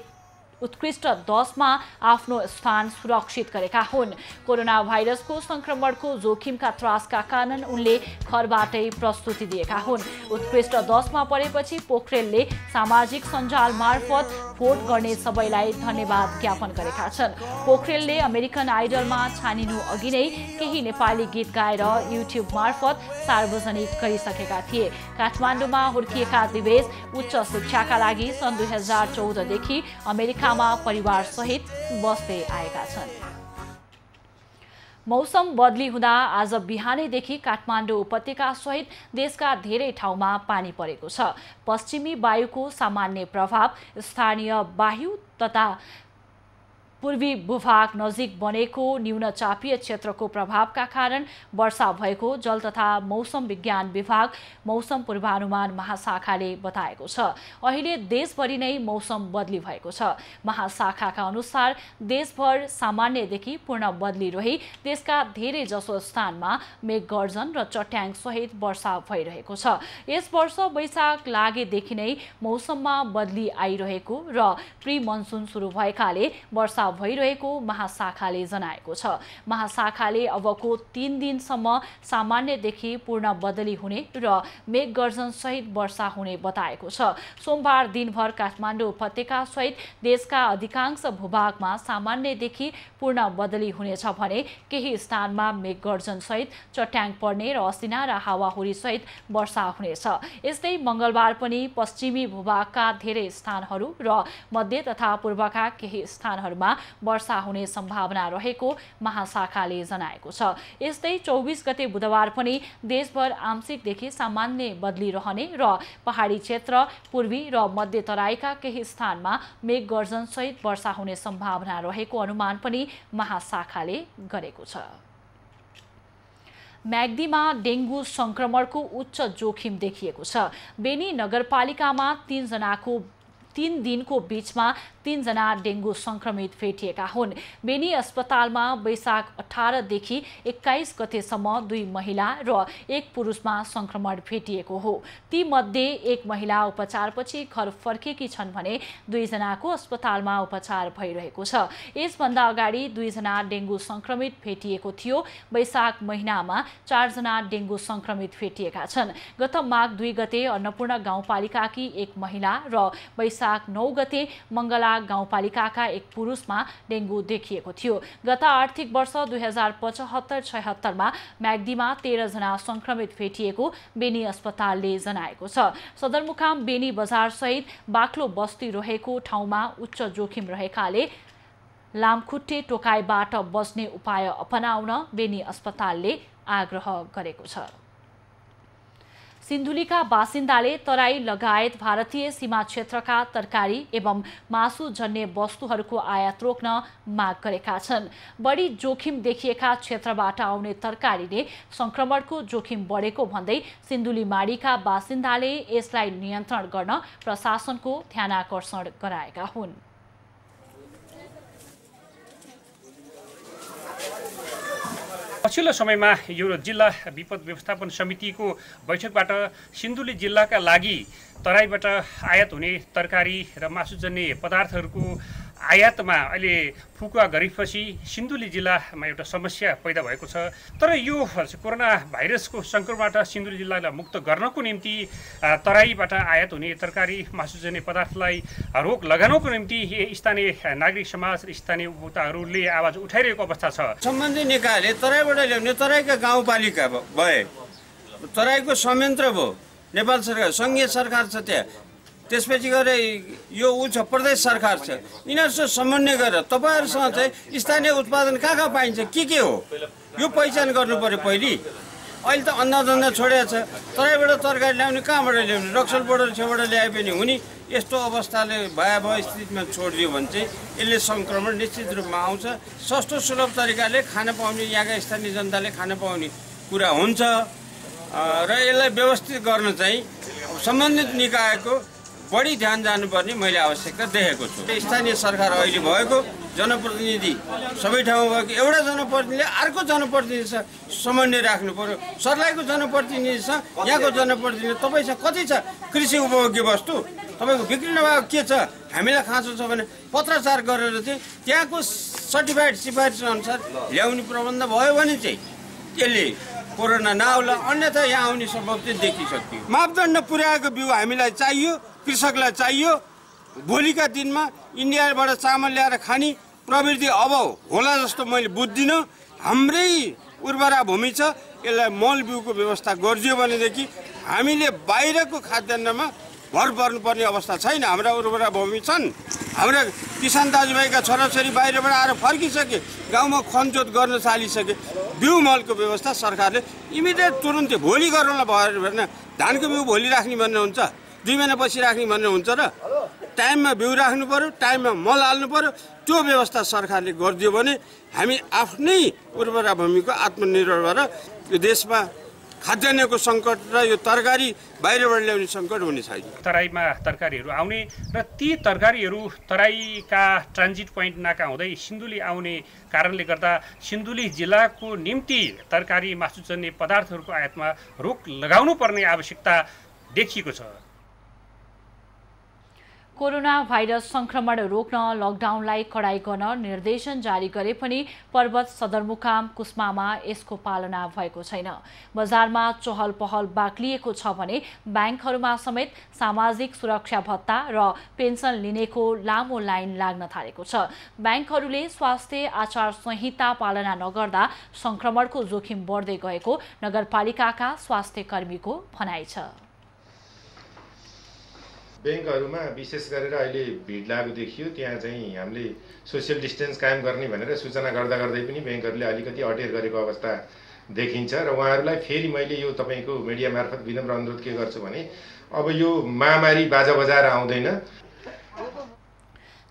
उत्कृष्ट 10मा आफ्नो स्थान सुरक्षित गरेका हुन्। कोरोना भाइरसको संक्रमणको जोखिमका त्रासका कारण उनले घरबाटै प्रस्तुति दिएका हुन्। उत्कृष्ट 10मा परेपछि पोखरेलले सामाजिक सञ्जाल मार्फत भोट गर्ने सबैलाई धन्यवाद ज्ञापन गरेका छन्। पोखरेलले अमेरिकन आइडलमा छानिनु अघि नै केही नेपाली गीत गाएर युट्युब मार्फत सार्वजनिक गरिसकेका थिए। काठमाडौँमा हुर्किएका दिवेश उच्च शिक्षाका लागि सन् 2014 देखि अमेरिकामा परिवार सहित बस्दै आएका छन्। मौसम बदली हुँदा आज बिहानैदेखि काठमाडौँ उपत्यका सहित देशका धेरै ठाउँमा पानी परेको छ। पश्चिमी वायुको सामान्य प्रभाव, स्थानीय वायु तथा पूर्वी भूभाग नजिक बनेको न्यूनचापीय क्षेत्रको प्रभावका कारण वर्षा भएको जल तथा मौसम विज्ञान विभाग मौसम पूर्वानुमान महाशाखाले बताएको छ। अहिले देशभरि नै मौसम बदली भएको छ। महाशाखाका अनुसार देशभर सामान्यदेखि पूर्ण बदली रही देशका धेरै जसो स्थानमा मेघगर्जन र चट्याङ सहित वर्षा भइरहेको छ। यस वर्ष वैशाख लागेदेखि नै मौसममा बदली आइरहेको र प्री मनसुन सुरु भएकाले वर्षा भइरहेको महाशाखाले जनाएको छ। महाशाखाले अबको 3 दिनसम्म सामान्यदेखि पूर्ण बदली हुने र मेघगर्जन सहित वर्षा हुने बताएको छ। सोमबार दिनभर काठमाडौँ उपत्यका सहित देशका अधिकांश भूभागमा सामान्यदेखि पूर्ण बदली हुनेछ भने केही स्थानमा मेघगर्जन सहित चट्याङ पर्ने र असिना र हावाहुरी सहित वर्षा हुनेछ। यस्तै मंगलबार पनि पश्चिमी भूभागका धेरै स्थानहरू र मध्य तथा पूर्वका केही स्थानहरूमा वर्षा हुने सम्भावना रहेको महाशाखाले जनाएको छ। यस्तै 24 गते बुधबार पनि देशभर आंशिकदेखि सामान्य बदली रहने र पहाडी क्षेत्र, पूर्वी र मध्य तराईका केही स्थानमा मेघगर्जन सहित वर्षा हुने सम्भावना रहेको अनुमान पनि महाशाखाले गरेको छ। म्याग्दीमा डेङ्गु संक्रमणको उच्च जोखिम देखिएको छ। बेनी नगरपालिकामा 3 दिनको बीचमा 3 जना डेङ्गु संक्रमित भेटिएका हुन्। बेनी अस्पतालमा वैशाख 18 देखि 21 गतेसम्म 2 महिला र 1 पुरुषमा संक्रमण भेटिएको हो। ती मध्ये 1 महिला उपचारपछि घर फर्केकी छन् भने 2 जनाको अस्पतालमा उपचार भइरहेको छ। यसभन्दा अगाडि 2 जना डेङ्गु संक्रमित भेटिएको थियो। वैशाख महिनामा 4 जना डेङ्गु संक्रमित भेटिएका छन्। गत माघ 2 गते अन्नपूर्ण गाउँपालिकाकी 1 महिला र वैशाख 9 गते मंगला गाउँपालिकाका एक पुरुषमा डेङ्गु देखिएको थियो। गत आर्थिक वर्ष 2075-76 मा म्याग्दीमा 13 जना संक्रमित भेटिएको बेनी अस्पतालले जनाएको छ। सदरमुकाम बेनी बजार सहित बाक्लो बस्ती रहेको ठाउँमा उच्च जोखिम रहेकाले लामखुट्टे टोकाइबाट बच्ने उपाय अपनाउन बेनी अस्पतालले आग्रह गरेको छ। सिन्धुलीका बासिन्दाले तराई लगायत भारतीय सीमा क्षेत्रका तरकारी एवं मासुजन्य वस्तुहरूको आयात रोक्न माग गरेका छन्। बढी जोखिम देखिएका क्षेत्रबाट आउने तरकारीले संक्रमणको जोखिम बढेको भन्दै सिन्धुली माडीका बासिन्दाले यसलाई नियन्त्रण गर्न प्रशासनको ध्यानाकर्षण गराएका हुन्। पछिल्लो समयमा यो जिल्ला विपद व्यवस्थापन समितिको बैठकबाट सिन्धुली जिल्लाका लागि तराईबाट आयात हुने तरकारी र मासुजन्य पदार्थहरूको आयातमा अहिले फुकुवा गरेपछि सिन्धुली जिल्लामा एउटा समस्या पैदा भएको छ। तर यो कोरोना भाइरसको सङ्क्रमणबाट सिन्धुली जिल्लालाई मुक्त गर्नको निम्ति तराईबाट आयात हुने तरकारी मासुजन्य पदार्थलाई रोक लगाउनको निम्ति स्थानीय नागरिक समाज र स्थानीय उपभोक्ताहरूले आवाज उठाइरहेको अवस्था छ। सम्बन्धित निकायले तराईबाट ल्याउने तराईका गाउँपालिका भए, तराईको संयन्त्र भयो, नेपाल सरकार सङ्घीय सरकार छ, त्यहाँ त्यसपछि गएर यो प्रदेश सरकार छ, यिनीहरूसँग समन्वय गरेर तपाईँहरूसँग चाहिँ स्थानीय उत्पादन कहाँ पाइन्छ के हो यो पहिचान गर्नु पर्यो पहिले। अहिले त अन्धाधन्दा छोडेको छ। तराईबाट तरकारी ल्याउने कहाँबाट ल्याउने, रक्सलबाट छेउबाट ल्याए पनि हुने। यस्तो अवस्थाले भयावह स्थितिमा छोडिदियो भने चाहिँ यसले सङ्क्रमण निश्चित रूपमा आउँछ। सस्तो सुलभ तरिकाले खान पाउने, यहाँका स्थानीय जनताले खान पाउने कुरा हुन्छ र यसलाई व्यवस्थित गर्न चाहिँ सम्बन्धित निकायको बढी ध्यान जानुपर्ने मैले आवश्यकता देखेको छु। स्थानीय सरकार अहिले भएको जनप्रतिनिधि सबै ठाउँमा भएको एउटा जनप्रतिनिधिले अर्को जनप्रतिनिधिसँग समन्वय राख्नु पर्यो। सर्लाहीको जनप्रतिनिधिसँग यहाँको जनप्रतिनिधि तपाईँसँग कति छ कृषि उपभोग्य वस्तु, तपाईँको बिक्री नभएको के छ, हामीलाई खाँचो छ भने पत्राचार गरेर चाहिँ त्यहाँको सर्टिफाइड सिफारिस अनुसार ल्याउने प्रबन्ध भयो भने चाहिँ यसले कोरोना नआउला, अन्यथा यहाँ आउने सम्भव चाहिँ देखिसक्यो। मापदण्ड पुर्याएको बिउ हामीलाई चाहियो, कृषकलाई चाहियो। भोलिका दिनमा इन्डियाबाट चामल ल्याएर खाने प्रवृत्ति अब होला जस्तो मैले बुझ्दिनँ। हाम्रै उर्वरा भूमि छ, यसलाई मल बिउको व्यवस्था गरिदियो भनेदेखि हामीले बाहिरको खाद्यान्नमा भर पर्नुपर्ने अवस्था छैन। हाम्रा उर्वरा भूमि छन्, हाम्रा किसान दाजुभाइका छोराछोरी बाहिरबाट आएर फर्किसके, गाउँमा खनजोत गर्न थालिसके। बिउ मलको व्यवस्था सरकारले इमिडिएट तुरुन्तै भोलि गर्नुलाई भयो भने धानको बिउ भोलि राख्ने भन्ने हुन्छ, 2 महिनापछि राख्ने भन्ने हुन्छ र टाइममा बिउ राख्नु पर्यो, टाइममा मल हाल्नु पर्यो। त्यो व्यवस्था सरकारले गरिदियो भने हामी आफ्नै उर्वरा भूमिको आत्मनिर्भर भएर यो देशमा खाद्यान्नको सङ्कट र यो तरकारी बाहिरबाट ल्याउने सङ्कट हुने छैन। तराईमा तरकारीहरू आउने र ती तरकारीहरू तराईका ट्रान्जिट पोइन्ट नाका हुँदै सिन्धुली आउने कारणले गर्दा सिन्धुली जिल्लाको निम्ति तरकारी मासुजन्य पदार्थहरूको आयातमा रोक लगाउनु पर्ने आवश्यकता देखिएको छ। कोरोना भाइरस संक्रमण रोक्न लकडाउनलाई कडाई गर्न निर्देशन जारी गरे पनि पर्वत सदरमुकाम कुस्मामा यसको पालना भएको छैन। बजारमा चहल पहल बाक्लिएको छ भने ब्याङ्कहरूमा समेत सामाजिक सुरक्षा भत्ता र पेन्सन लिनेको लामो लाइन लाग्न थालेको छ। ब्याङ्कहरूले स्वास्थ्य आचार संहिता पालना नगर्दा संक्रमणको जोखिम बढ्दै गएको नगरपालिकाका स्वास्थ्य कर्मीको भनाइ छ। ब्याङ्कहरूमा विशेष गरेर अहिले भिड लागेको देखियो। त्यहाँ चाहिँ हामीले सोसियल डिस्टेन्स कायम गर्ने भनेर सूचना गर्दा गर्दै पनि ब्याङ्कहरूले अलिकति अटेर गरेको अवस्था देखिन्छ र उहाँहरूलाई फेरि मैले यो तपाईँको मिडिया मार्फत विनम्र अनुरोध के गर्छु भने अब यो महामारी बाजा बजाएर आउँदैन।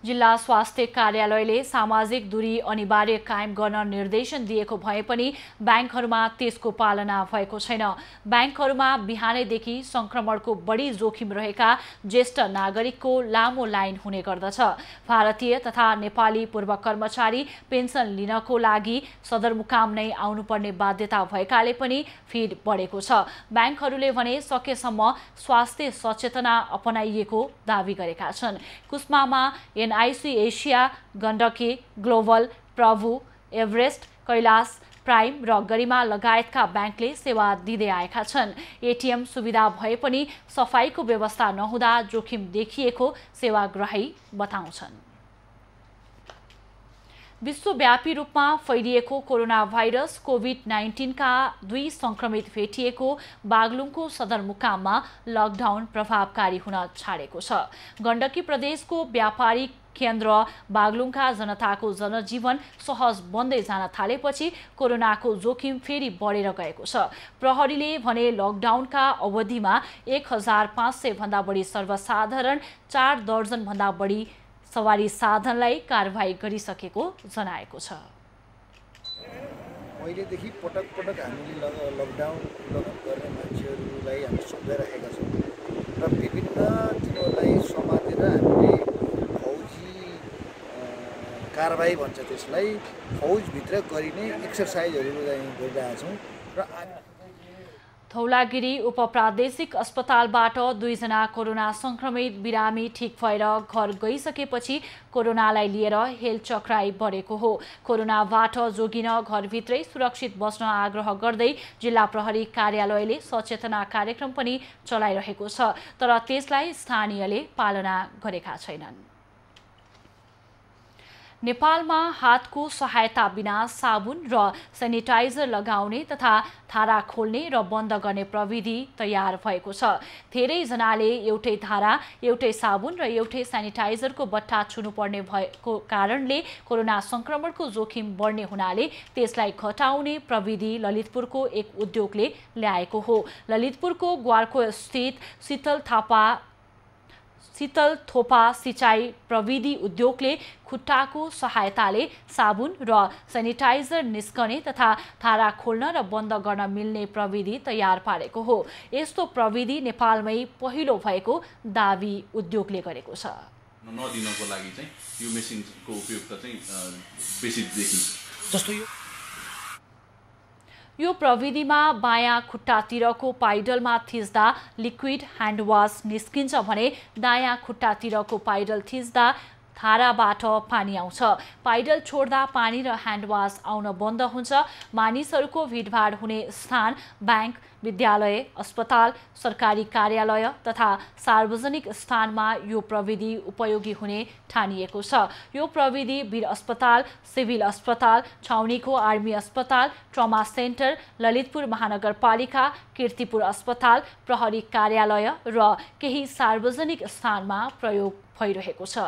जिल्ला स्वास्थ्य कार्यालयले सामाजिक दूरी अनिवार्य कायम गर्न निर्देशन दिएको भए पनि ब्याङ्कहरूमा त्यसको पालना भएको छैन। ब्याङ्कहरूमा बिहानैदेखि संक्रमणको बढी जोखिम रहेका ज्येष्ठ नागरिकको लामो लाइन हुने गर्दछ। भारतीय तथा नेपाली पूर्व कर्मचारी पेन्सन लिनको लागि सदरमुकाम नै आउनुपर्ने बाध्यता भएकाले पनि भिड बढेको छ। ब्याङ्कहरूले भने सकेसम्म स्वास्थ्य सचेतना अपनाइएको दावी गरेका छन्। कुस्मामा एनआईसी एसिया, गण्डकी, ग्लोबल, प्रभु, एभरेस्ट, कैलाश, प्राइम र गरिमा लगायतका ब्याङ्कले सेवा दिँदै आएका छन्। एटीएम सुविधा भए पनि सफाईको व्यवस्था नहुँदा जोखिम देखिएको सेवाग्राही बताउँछन्। विश्वव्यापी रूपमा फैलिएको कोरोना भाइरस कोभिड-19 का 2 संक्रमित भेटिएको बागलुङको सदरमुकाममा लकडाउन प्रभावकारी हुन छाडेको छ। गण्डकी प्रदेशको व्यापारिक केन्द्र बागलुङका जनताको जनजीवन सहज बन्दै जान थालेपछि कोरोनाको जोखिम फेरि बढेर गएको छ। प्रहरीले भने लकडाउनका अवधिमा 1500 भन्दा बढी सर्वसाधारण 4 दर्जन भन्दा बढी सवारी साधनलाई कारबाही गरिसकेको जनाएको छ। पहिलेदेखि पटक पटक हामीले लकडाउन गर्ने मान्छेहरूलाई हामी सम्झाइराखेका छौँ र विभिन्न तिनीहरूलाई समातेर हामीले फौजी कारबाही भन्छ त्यसलाई, फौजभित्र गरिने एक्सर्साइजहरू गरिरहेका छौँ र धौलागिरी उपप्रादेशिक अस्पतालबाट 2 जना कोरोना संक्रमित बिरामी ठीक भएर घर गइसकेपछि कोरोनालाई लिएर हेलचक्राइ बढेको हो। कोरोनाबाट जोगिन घरभित्रै सुरक्षित बस्न आग्रह गर्दै जिल्ला प्रहरी कार्यालयले सचेतना कार्यक्रम पनि चलाइरहेको छ, तर त्यसलाई स्थानीयले पालना गरेका छैनन्। नेपालमा हातको सहायता बिना साबुन र सेनिटाइजर लगाउने तथा धारा खोल्ने र बन्द गर्ने प्रविधि तयार भएको छ। धेरैजनाले एउटै धारा, एउटै साबुन र एउटै सेनिटाइजरको बट्टा छुनुपर्ने भएको कारणले कोरोना संक्रमणको जोखिम बढ्ने हुनाले त्यसलाई घटाउने प्रविधि ललितपुरको एक उद्योगले ल्याएको हो। ललितपुरको ग्वालको स्थित शीतल थोपा सिँचाइ प्रविधि उद्योगले खुट्टाको सहायताले साबुन र सेनिटाइजर निस्कने तथा धारा खोल्न र बन्द गर्न मिल्ने प्रविधि तयार पारेको हो। यस्तो प्रविधि नेपालमै पहिलो भएको दावी उद्योगले गरेको छ। नदिनको लागि चाहिँ यो मेसिनको उपयोगिता चाहिँ बेसी देखिन्छ। जस्तो यो प्रविधिमा बायाँ खुट्टातिरको पाइडलमा थिच्दा लिक्विड ह्यान्ड वास निस्किन्छ भने दायाँ खुट्टातिरको पाइडल थिच्दा धाराबाट पानी आउँछ। पाइडल छोड्दा पानी र ह्यान्ड वास आउन बन्द हुन्छ। मानिसहरूको भिडभाड हुने स्थान, बैंक, विद्यालय, अस्पताल, सरकारी कार्यालय तथा सार्वजनिक स्थानमा यो प्रविधि उपयोगी हुने ठानिएको छ। यो प्रविधि वीर अस्पताल, सिभिल अस्पताल, छाउनीको आर्मी अस्पताल, ट्रमा सेन्टर, ललितपुर महानगरपालिका, कीर्तिपुर अस्पताल, प्रहरी कार्यालय र केही सार्वजनिक स्थानमा प्रयोग भइरहेको छ।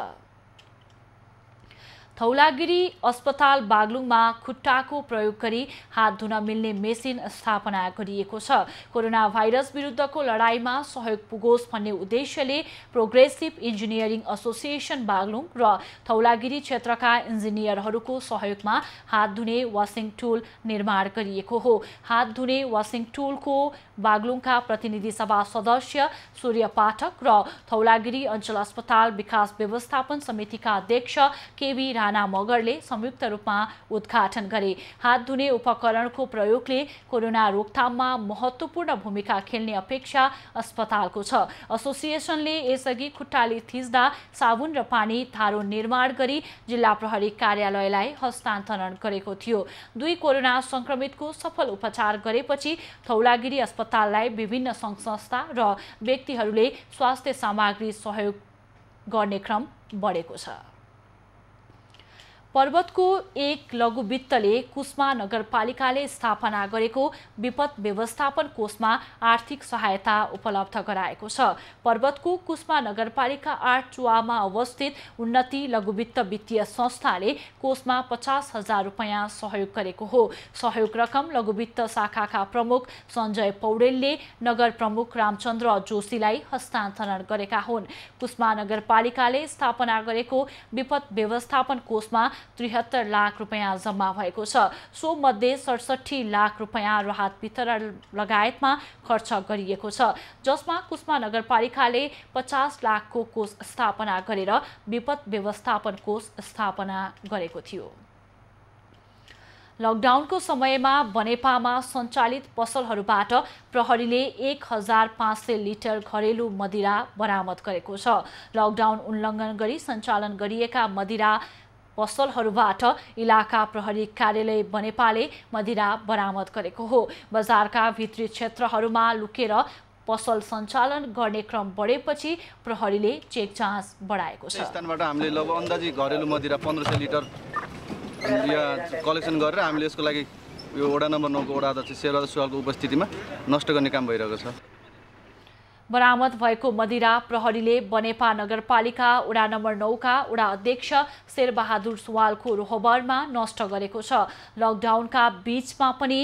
धौलागिरी अस्पताल बागलुङमा खुट्टाको प्रयोग गरी हात धुन मिल्ने मेसिन स्थापना गरिएको छ। कोरोना भाइरस विरुद्धको लडाईँमा सहयोग पुगोस् भन्ने उद्देश्यले प्रोग्रेसिभ इन्जिनियरिङ एसोसिएसन बागलुङ र धौलागिरी क्षेत्रका इन्जिनियरहरूको सहयोगमा हात धुने वासिङ टुल निर्माण गरिएको हो। हात धुने वासिङ टुलको बागलुङका प्रतिनिधि सभा सदस्य सूर्य पाठक र धौलागिरी अञ्चल अस्पताल विकास व्यवस्थापन समितिका अध्यक्ष केबी राणा मगरले संयुक्त रूपमा उद्घाटन गरे। हात धुने उपकरणको प्रयोगले कोरोना रोकथाममा महत्त्वपूर्ण भूमिका खेल्ने अपेक्षा अस्पतालको छ। एसोसिएसनले यसअघि खुट्टाले थिच्दा साबुन र पानी धारो निर्माण गरी जिल्ला प्रहरी कार्यालयलाई हस्तान्तरण गरेको थियो। 2 कोरोना संक्रमितको सफल उपचार गरेपछि धौलागिरी अस्पताललाई विभिन्न सङ्घ संस्था र व्यक्तिहरूले स्वास्थ्य सामग्री सहयोग गर्ने क्रम बढेको छ। पर्वतको एक लघु वित्तले कुस्मा नगरपालिकाले स्थापना गरेको विपद व्यवस्थापन कोषमा आर्थिक सहायता उपलब्ध गराएको छ। पर्वतको कुस्मा नगरपालिका 8 चुवामा अवस्थित उन्नति लघुवित्त वित्तीय संस्थाले कोषमा 50,000 रुपैयाँ सहयोग गरेको हो। सहयोग रकम लघुवित्त शाखाका प्रमुख सञ्जय पौडेलले नगर प्रमुख रामचन्द्र जोशीलाई हस्तान्तरण गरेका हुन्। कुस्मा नगरपालिकाले स्थापना गरेको विपद व्यवस्थापन कोषमा 73 लाख रुपैयाँ जम्मा भएको छ। सो मध्ये 67 लाख रुपैयाँ राहत वितरण लगायतमा खर्च गरिएको छ, जसमा कुस्मा नगरपालिकाले 50 लाखको कोष स्थापना गरेर विपद व्यवस्थापन कोष स्थापना गरेको थियो। लकडाउनको समयमा बनेपामा सञ्चालित पसलहरूबाट प्रहरीले 1500 लिटर घरेलु मदिरा बरामद गरेको छ। लकडाउन उल्लङ्घन गरी सञ्चालन गरिएका मदिरा पसलहरूबाट इलाका प्रहरी कार्यालय बनेपाले मदिरा बरामद गरेको हो। बजारका भित्री क्षेत्रहरूमा लुकेर पसल सञ्चालन गर्ने क्रम बढेपछि प्रहरीले चेक जाँच बढाएको छ। स्थानबाट हामीले लगभग अन्दाजी घरेलु मदिरा 1500 लिटर यहाँ कलेक्सन गरेर हामीले यसको लागि यो वडा नम्बर 9 को वडा अध्यक्ष शेरबहादुर सुवालको उपस्थितिमा नष्ट गर्ने काम भइरहेको छ। बरामद भएको मदिरा प्रहरीले बनेपा नगरपालिका वडा नम्बर 9 का वडा अध्यक्ष शेरबहादुर सुवालको रोहबरमा नष्ट गरेको छ। लकडाउनका बीचमा पनि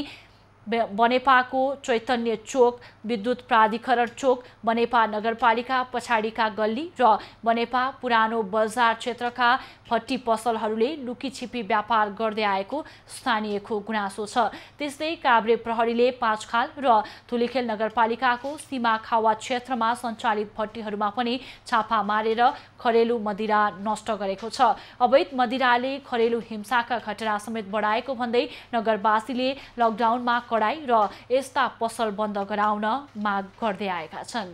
बनेपाको चैतन्य चोक, विद्युत प्राधिकरण चोक, बनेपा नगरपालिका पछाडिका गल्ली र बनेपा पुरानो बजार क्षेत्रका भट्टी पसलहरूले लुकीछिपी व्यापार गर्दै आएको स्थानीयको गुनासो छ। त्यस्तै काभ्रे प्रहरीले पाँचखाल र धुलिखेल नगरपालिकाको सीमा खावा क्षेत्रमा सञ्चालित भट्टीहरूमा पनि छापा मारेर घरेलु मदिरा नष्ट गरेको छ। अवैध मदिराले घरेलु हिंसाका घटना समेत बढाएको भन्दै नगरवासीले लकडाउनमा कडाई र यस्ता पसल बन्द गराउन माग गर्दै आएका छन्।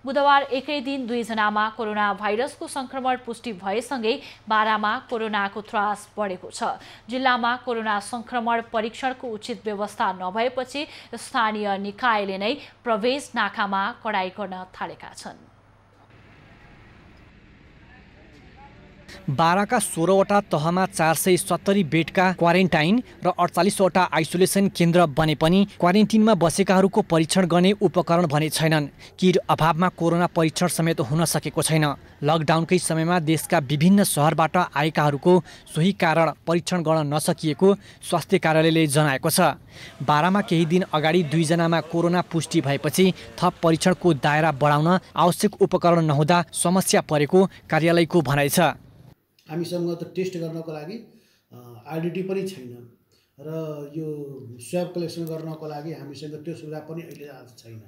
बुधबार एकै दिन 2 जनामा कोरोना भाइरसको संक्रमण पुष्टि भएसँगै बारामा कोरोनाको त्रास बढेको छ। जिल्लामा कोरोना संक्रमण परीक्षणको उचित व्यवस्था नभएपछि स्थानीय निकायले नै प्रवेश नाकामा कडाई गर्न थालेका छन्। बाराका 16वटा तहमा 470 बेडका क्वारेन्टाइन र 48 वटा आइसोलेसन केन्द्र बने पनि क्वारेन्टिनमा बसेकाहरूको परीक्षण गर्ने उपकरण भने छैनन्। किट अभावमा कोरोना परीक्षण समेत हुन सकेको छैन। लकडाउनकै समयमा देशका विभिन्न शहरबाट आएकाहरूको सोही कारण परीक्षण गर्न नसकिएको स्वास्थ्य कार्यालयले जनाएको छ। बारामा केही दिन अगाडि 2 जनामा कोरोना पुष्टि भएपछि थप परीक्षणको दायरा बढाउन आवश्यक उपकरण नहुँदा समस्या परेको कार्यालयको भनाइ छ। हामीसँग त टेस्ट गर्नको लागि आइडेन्टिटी पनि छैन र यो स्वाब कलेक्सन गर्नको लागि हामीसँग त्यो सुविधा पनि अहिले आज छैन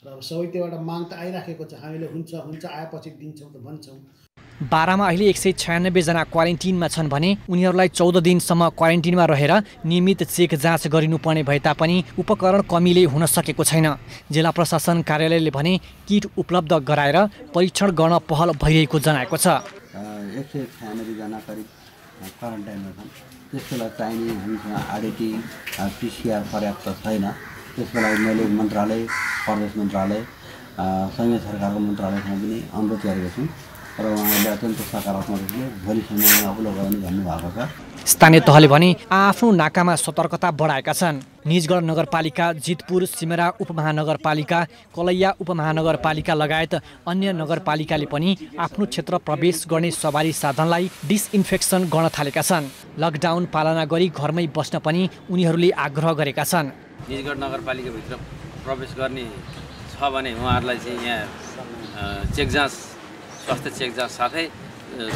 र सबै त्योबाट माग त आइराखेको छ। हामीले हुन्छ आएपछि दिन्छौँ त भन्छौँ। बारामा अहिले 196 जना क्वारेन्टिनमा छन् भने उनीहरूलाई 14 दिनसम्म क्वारेन्टिनमा रहेर नियमित चेक जाँच गरिनुपर्ने भए तापनि उपकरण कमीले हुन सकेको छैन। जिल्ला प्रशासन कार्यालयले भने किट उपलब्ध गराएर परीक्षण गर्न पहल भइरहेको जनाएको छ। 196 जना करिब क्वारेन्टाइनमा छन्। त्यसको लागि चाहिने हामीसँग आइडेन्टिटी पिसिआर पर्याप्त छैन। त्यसको लागि मैले मन्त्रालय, प्रदेश मन्त्रालय, संघीय सरकारको मन्त्रालयसँग पनि अनुरोध गरेको छु र उहाँहरूले अत्यन्त सकारात्मक रूपले भोलि समयमा उपलब्ध गर्ने भन्नुभएको छ। स्थानीय तहले भने आफ्नो नाकामा सतर्कता बढाएका छन्। निजगढ नगरपालिका, जितपुर, सिमरा उपमहानगरपालिका, कलैया उपमहानगरपालिका लगायत अन्य नगरपालिकाले पनि आफ्नो क्षेत्र प्रवेश गर्ने सवारी साधनलाई डिसइन्फेक्सन गर्न थालेका छन्। लकडाउन पालना गरी घरमै बस्न पनि उनीहरूले आग्रह गरेका छन्। निजगढ नगरपालिकाभित्र प्रवेश गर्ने छ भने उहाँहरूलाई चाहिँ यहाँ चेक जाँच, स्वास्थ्य चेक जाँच साथै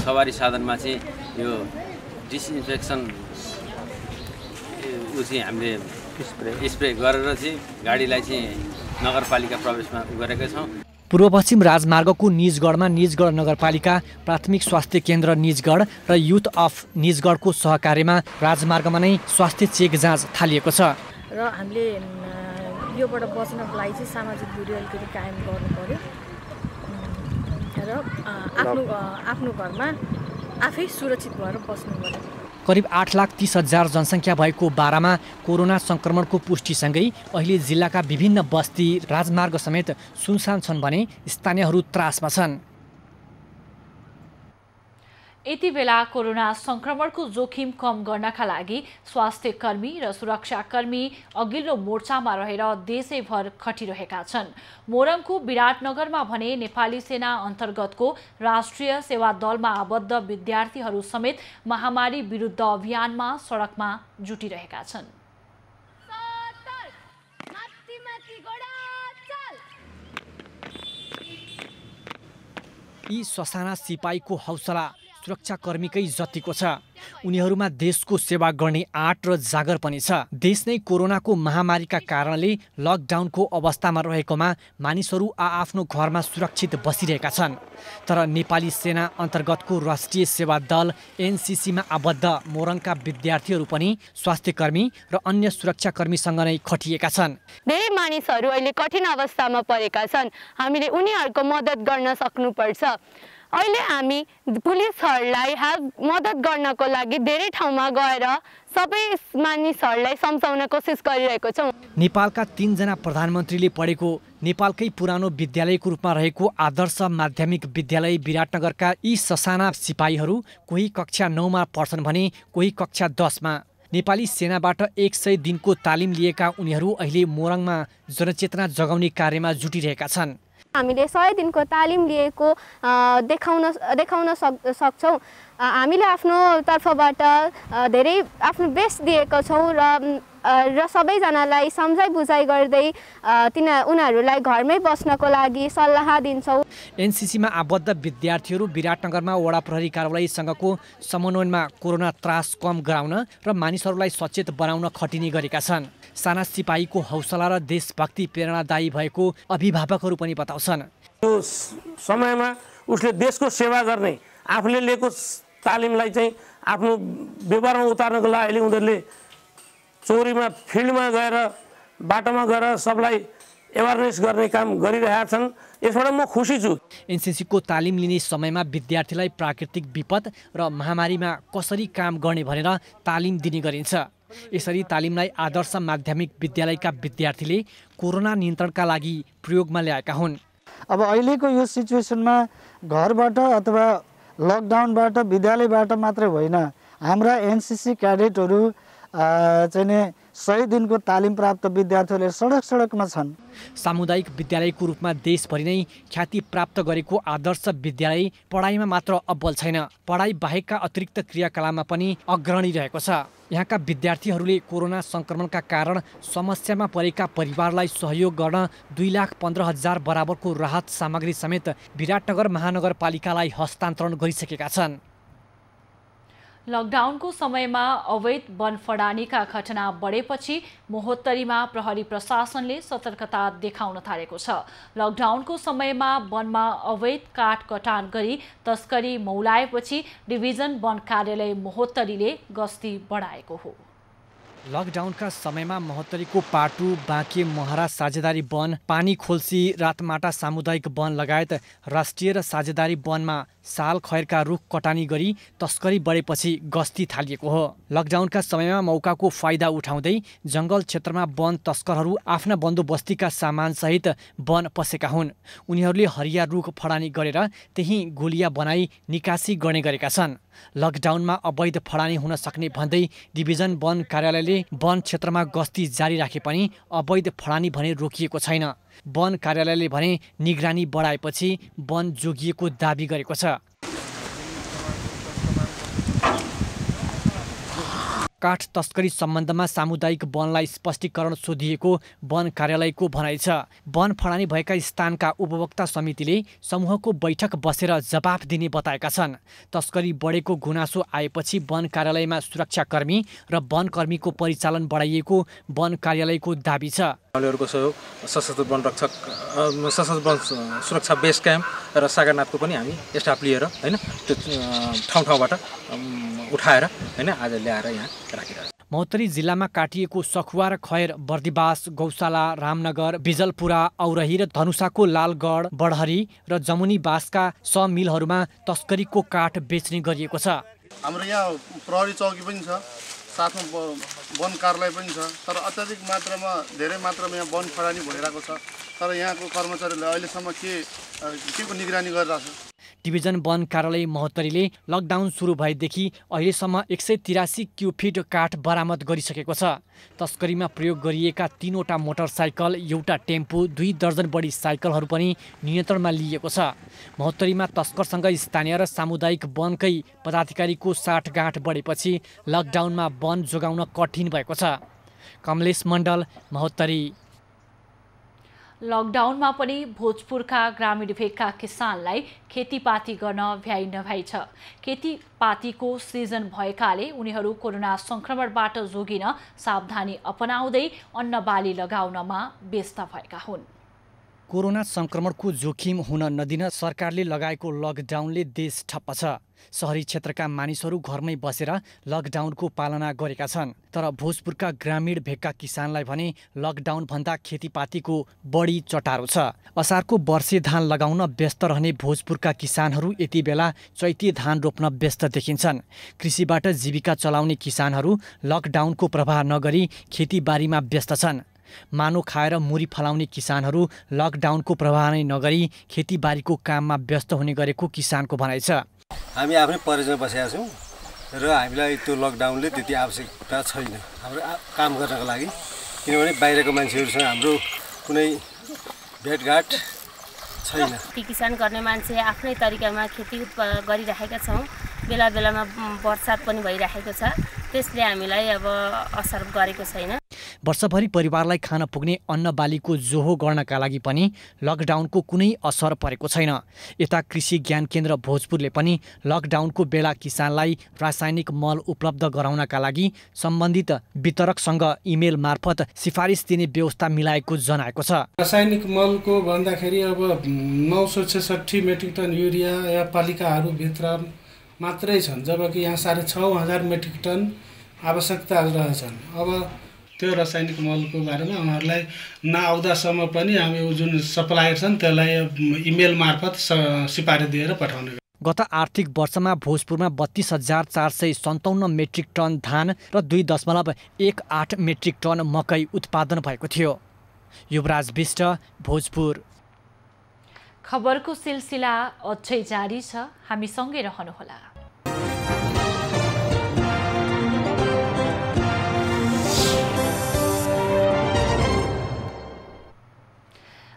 सवारी साधनमा चाहिँ यो डिसइन्फेक्सन चाहिँ हामीले स्प्रे गरेर चाहिँ गाडीलाई चाहिँ नगरपालिका प्रवेशमा गरेका छौँ। पूर्व पश्चिम राजमार्गको निजगढमा निजगढ नगरपालिका, प्राथमिक स्वास्थ्य केन्द्र निजगढ र युथ अफ निजगढको सहकार्यमा राजमार्गमा नै स्वास्थ्य चेक जाँच थालिएको छ। र हामीले योबाट बच्नको लागि चाहिँ सामाजिक दूरी अलिकति कायम गर्नु पर्यो र आफ्नो घरमा आफै सुरक्षित भएर बस्नु पर्यो। करिब 8,30,000 जनसङ्ख्या भएको बारामा कोरोना संक्रमणको पुष्टिसँगै अहिले जिल्लाका विभिन्न बस्ती, राजमार्ग समेत सुनसान छन् भने स्थानीयहरू त्रासमा छन्। यति बेला कोरोना संक्रमणको जोखिम कम गर्नका लागि स्वास्थ्य कर्मी र सुरक्षाकर्मी अघिल्लो मोर्चामा रहेर देशैभर खटिरहेका छन्। मोरङको विराटनगरमा भने नेपाली सेना अन्तर्गतको राष्ट्रिय सेवा दलमा आबद्ध विद्यार्थीहरू समेत महामारी विरुद्ध अभियानमा सडकमा जुटिरहेका छन्। यी ससाना सिपाहीको हौसला सुरक्षाकर्मीकै जतिको छ। उनीहरूमा देशको सेवा गर्ने आँट र जागर पनि छ। देश नै कोरोनाको महामारीका कारणले लकडाउनको अवस्थामा रहेकोमा मानिसहरू आआफ्नो घरमा सुरक्षित बसिरहेका छन्। तर नेपाली सेना अन्तर्गतको राष्ट्रिय सेवा दल एनसीसीमा आबद्ध मोरङका विद्यार्थीहरू पनि स्वास्थ्यकर्मी र अन्य सुरक्षाकर्मीसँग नै खटिएका छन्। धेरै मानिसहरू अहिले कठिन अवस्थामा परेका छन्। हामीले उनीहरूको मद्दत गर्न सक्नुपर्छ। अहिले हामी पुलिसहरूलाई मद्दत गर्नको लागि धेरै ठाउँमा गएर सबै मानिसहरूलाई सम्झाउन कोसिस गरिरहेको छौँ। नेपालका 3 जना प्रधानमन्त्रीले पढेको नेपालकै पुरानो विद्यालयको रूपमा रहेको आदर्श माध्यमिक विद्यालय विराटनगरका यी ससाना सिपाहीहरू कोही कक्षा 9 मा पढ्छन् भने कोही कक्षा 10 मा। नेपाली सेनाबाट 100 दिनको तालिम लिएका उनीहरू अहिले मोरङमा जनचेतना जगाउने कार्यमा जुटिरहेका छन्। हामीले 100 दिनको तालिम लिएको देखाउन सक्छौँ। हामीले आफ्नो तर्फबाट धेरै आफ्नो बेस्ट दिएको छौँ र सबैजनालाई सम्झाइ बुझाइ गर्दै उनीहरूलाई घरमै बस्नको लागि सल्लाह दिन्छौँ। एनसीसीमा आबद्ध विद्यार्थीहरू विराटनगरमा वडा प्रहरी कार्यालयसँगको समन्वयमा कोरोना त्रास कम गराउन र मानिसहरूलाई सचेत बनाउन खटिने गरेका छन्। साना सिपाहीको हौसला र देशभक्ति प्रेरणादायी भएको अभिभावकहरू पनि बताउँछन्। यो समयमा उसले देशको सेवा गर्ने आफूले लिएको तालिमलाई चाहिँ आफ्नो व्यवहारमा उतार्नको लागि अहिले उनीहरूले चोरीमा फिल्डमा गएर बाटोमा गएर सबलाई एवारनेस गर्ने काम गरिरहेका छन्। यसबाट म खुसी छु। एनसीसीको तालिम लिने समयमा विद्यार्थीलाई प्राकृतिक विपद र महामारीमा कसरी काम गर्ने भनेर तालिम दिने गरिन्छ। यसरी तालिमलाई आदर्श माध्यमिक विद्यालयका विद्यार्थीले कोरोना नियन्त्रणका लागि प्रयोगमा ल्याएका हुन्। अब अहिलेको यो सिचुएसनमा घरबाट अथवा लकडाउनबाट विद्यालयबाट मात्रै होइन, हाम्रा एनसीसी क्याडेटहरू चाहिँ 100 दिनको तालिम प्राप्त विद्यार्थीहरूले सडकमा छन्। सामुदायिक विद्यालयको रूपमा देशभरि नै ख्याति प्राप्त गरेको आदर्श विद्यालय पढाइमा मात्र अब्बल छैन, पढाइ बाहेकका अतिरिक्त क्रियाकलापमा पनि अग्रणी रहेको छ। यहाँका विद्यार्थीहरूले कोरोना संक्रमणका कारण समस्यामा परेका परिवारलाई सहयोग गर्न 2,15,000 बराबरको राहत सामग्री समेत विराटनगर महानगरपालिकालाई हस्तान्तरण गरिसकेका छन्। लकडाउनको समयमा अवैध वन फडानीका घटना बढेपछि महोत्तरीमा प्रहरी प्रशासनले सतर्कता देखाउन थालेको छ। लकडाउनको समयमा वनमा अवैध काठ कटान गरी तस्करी मौलाएपछि डिभिजन वन कार्यालय महोत्तरीले गस्ती बढाएको हो। लकडाउनका समयमा महोत्तरीको पाटु, बाँके, महरा साझेदारी वन, पानी खोल्सी, रातमाटा सामुदायिक वन लगायत राष्ट्रिय र साझेदारी वनमा साल खैरका रुख कटानी गरी तस्करी बढेपछि गस्ती थालिएको हो। लकडाउनका समयमा मौकाको फाइदा उठाउँदै जङ्गल क्षेत्रमा वन तस्करहरू आफ्ना बन्दोबस्तीका सामानसहित वन पसेका हुन्। उनीहरूले हरिया रुख फडानी गरेर त्यही गोलिया बनाई निकासी गर्ने गरेका छन्। लकडाउनमा अवैध फडानी हुन सक्ने भन्दै डिभिजन वन कार्यालयले वन क्षेत्रमा गस्ती जारी राखे पनि अवैध फडानी भने रोकिएको छैन। वन कार्यालयले भने निगरानी बढाएपछि वन जोगिएको दाबी गरेको छ। काठ तस्करी सम्बन्धमा सामुदायिक वनलाई स्पष्टीकरण सोधिएको वन कार्यालयको भनाइ छ। वन फडानी भएका स्थानका उपभोक्ता समितिले समूहको बैठक बसेर जवाफ दिने बताएका छन्। तस्करी बढेको गुनासो आएपछि वन कार्यालयमा सुरक्षाकर्मी र वनकर्मीको परिचालन बढाइएको वन कार्यालयको दाबी छ। हरूको सहयोग सशस्त्र वन रक्षक सशस्त्र वन सुरक्षा बेस क्याम्प र सागरनाथको पनि हामी स्टाफ लिएर होइन त्यो ठाउँबाट उठाएर होइन आज ल्याएर यहाँ राखिरहेको छ। महोत्तरी जिल्लामा काटिएको सखुवा र खैर, बर्दिवास, गौशाला, रामनगर, बिजलपुरा, औरही र धनुषाको लालगढ, बडहरी र जमुनी बासका मिलहरूमा तस्करीको काठ बेच्ने गरिएको छ। हाम्रो यहाँ प्रहरी चौकी पनि छ, साथमा वन कार्यालय पनि छ, तर अत्याधिक मात्रामा धेरै मात्रामा यहाँ वन फडानी भइरहेको छ। तर यहाँको कर्मचारीहरूले अहिलेसम्म के को निगरानी गरिरहेको छ। डिभिजन वन कार्यालय महोत्तरीले लकडाउन सुरु भएदेखि अहिलेसम्म 183 क्युफिट काठ बरामद गरिसकेको छ। तस्करीमा प्रयोग गरिएका 3वटा मोटरसाइकल, एउटा टेम्पो, 2 दर्जन बढी साइकलहरू पनि नियन्त्रणमा लिएको छ। महोत्तरीमा तस्करसँग स्थानीय र सामुदायिक वनकै पदाधिकारीको साठगाँठ बढेपछि लकडाउनमा वन जोगाउन कठिन भएको छ। कमलेश मण्डल, महोत्तरी। लकडाउनमा पनि भोजपुरका ग्रामीण भेगका किसानलाई खेतीपाती गर्न भ्याइ नभ्याइ छ। खेतीपातीको सिजन भएकाले उनीहरू कोरोना संक्रमणबाट जोगिन सावधानी अपनाउँदै अन्न बाली लगाउनमा व्यस्त भएका हुन्। कोरोना संक्रमणको जोखिम हुन नदिन सरकारले लगाएको लकडाउनले देश ठप्प छ। शहरी क्षेत्रका मानिसहरू घरमै बसेर लकडाउनको पालना गरेका छन्। तर भोजपुरका ग्रामीण भेगका किसानलाई भने लकडाउनभन्दा खेतीपातीको बढी चटारो छ। असारको वर्षे धान लगाउन व्यस्त रहने भोजपुरका किसानहरू यति बेला चैते धान रोप्न व्यस्त देखिन्छन्। कृषिबाट जीविका चलाउने किसानहरू लकडाउनको प्रभाव नगरी खेतीबारीमा व्यस्त छन्। मानो खाएर मुरी फलाउने किसानहरू लकडाउनको प्रभाव नै नगरी खेतीबारीको काममा व्यस्त हुने गरेको किसानको भनाइ छ। हामी आफ्नै परेजमा बसेका छौँ र हामीलाई त्यो लकडाउनले त्यति आवश्यकता छैन हाम्रो काम गर्नको लागि, किनभने बाहिरको मान्छेहरूसँग हाम्रो कुनै भेटघाट छैन। किसान गर्ने मान्छे आफ्नै तरिकामा खेती गरिरहेका छौँ। बेला बेलामा बर्सात पनि भइरहेको छ, त्यसले हामीलाई अब असर गरेको छैन। वर्षभरि परिवारलाई खान पुग्ने अन्न बालीको जोहो गर्नका लागि पनि लकडाउनको कुनै असर परेको छैन। यता कृषि ज्ञान केन्द्र भोजपुरले पनि लकडाउनको बेला किसानलाई रासायनिक मल उपलब्ध गराउनका लागि सम्बन्धित वितरकसँग इमेल मार्फत सिफारिस दिने व्यवस्था मिलाएको जनाएको छ। रासायनिक मलको भन्दाखेरि अब 966 मेट्रिक टन युरिया या पालिकाहरूभित्र मात्रै छन्, जबकि यहाँ 6,500 मेट्रिक टन आवश्यकता रहेछन्। अब त्यो रासायनिक मलको बारेमा उहाँहरूलाई नआउँदासम्म पनि हामी जुन सप्लायर छन् त्यसलाई इमेल मार्फत सिफारिस दिएर पठाउने। गत आर्थिक वर्षमा भोजपुरमा 32,457 मेट्रिक टन धान र 2.18 मेट्रिक टन मकै उत्पादन भएको थियो। युवराज विष्ट, भोजपुर। खबरको सिलसिला अझै जारी छ, हामी सँगै रहनुहोला।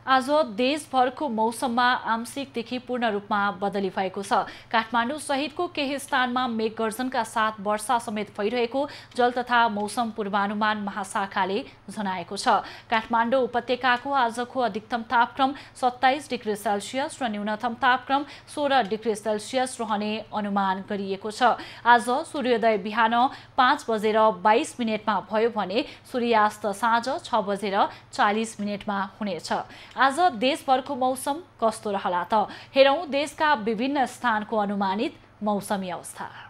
आज देशभरको मौसममा आंशिकदेखि पूर्ण रूपमा बदली भएको छ। काठमाडौँ सहितको केही स्थानमा मेघगर्जनका साथ वर्षा समेत भइरहेको जल तथा मौसम पूर्वानुमान महाशाखाले जनाएको छ। काठमाडौँ उपत्यकाको आजको अधिकतम तापक्रम 27 डिग्री सेल्सियस र न्यूनतम तापक्रम 16 डिग्री सेल्सियस रहने अनुमान गरिएको छ। आज सूर्योदय बिहान 5:22 भयो भने सूर्यास्त साँझ 6:40 हुनेछ। आज देशभरको मौसम कस्तो रहला त? हेरौं देशका विभिन्न स्थानको अनुमानित मौसमी अवस्था।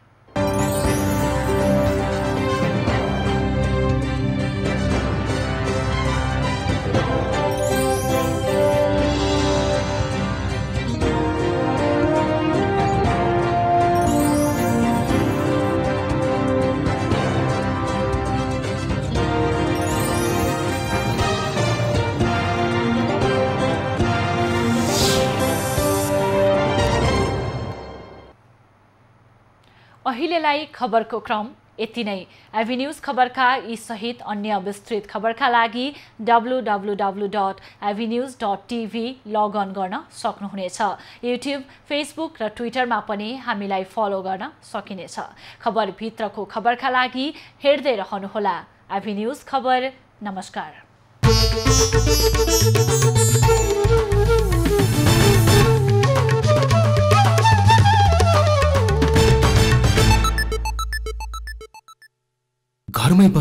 अहिलेलाई खबरको क्रम यति नै। एभिन्यूज खबरका यी सहित अन्य विस्तृत खबरका लागि www.avenews.tv लगअन गर्न सक्नुहुनेछ। युट्युब, फेसबुक र ट्विटरमा पनि हामीलाई फलो गर्न सकिनेछ। खबरभित्रको खबरका लागि हेर्दै रहनुहोला एभिन्यूज खबर। नमस्कार।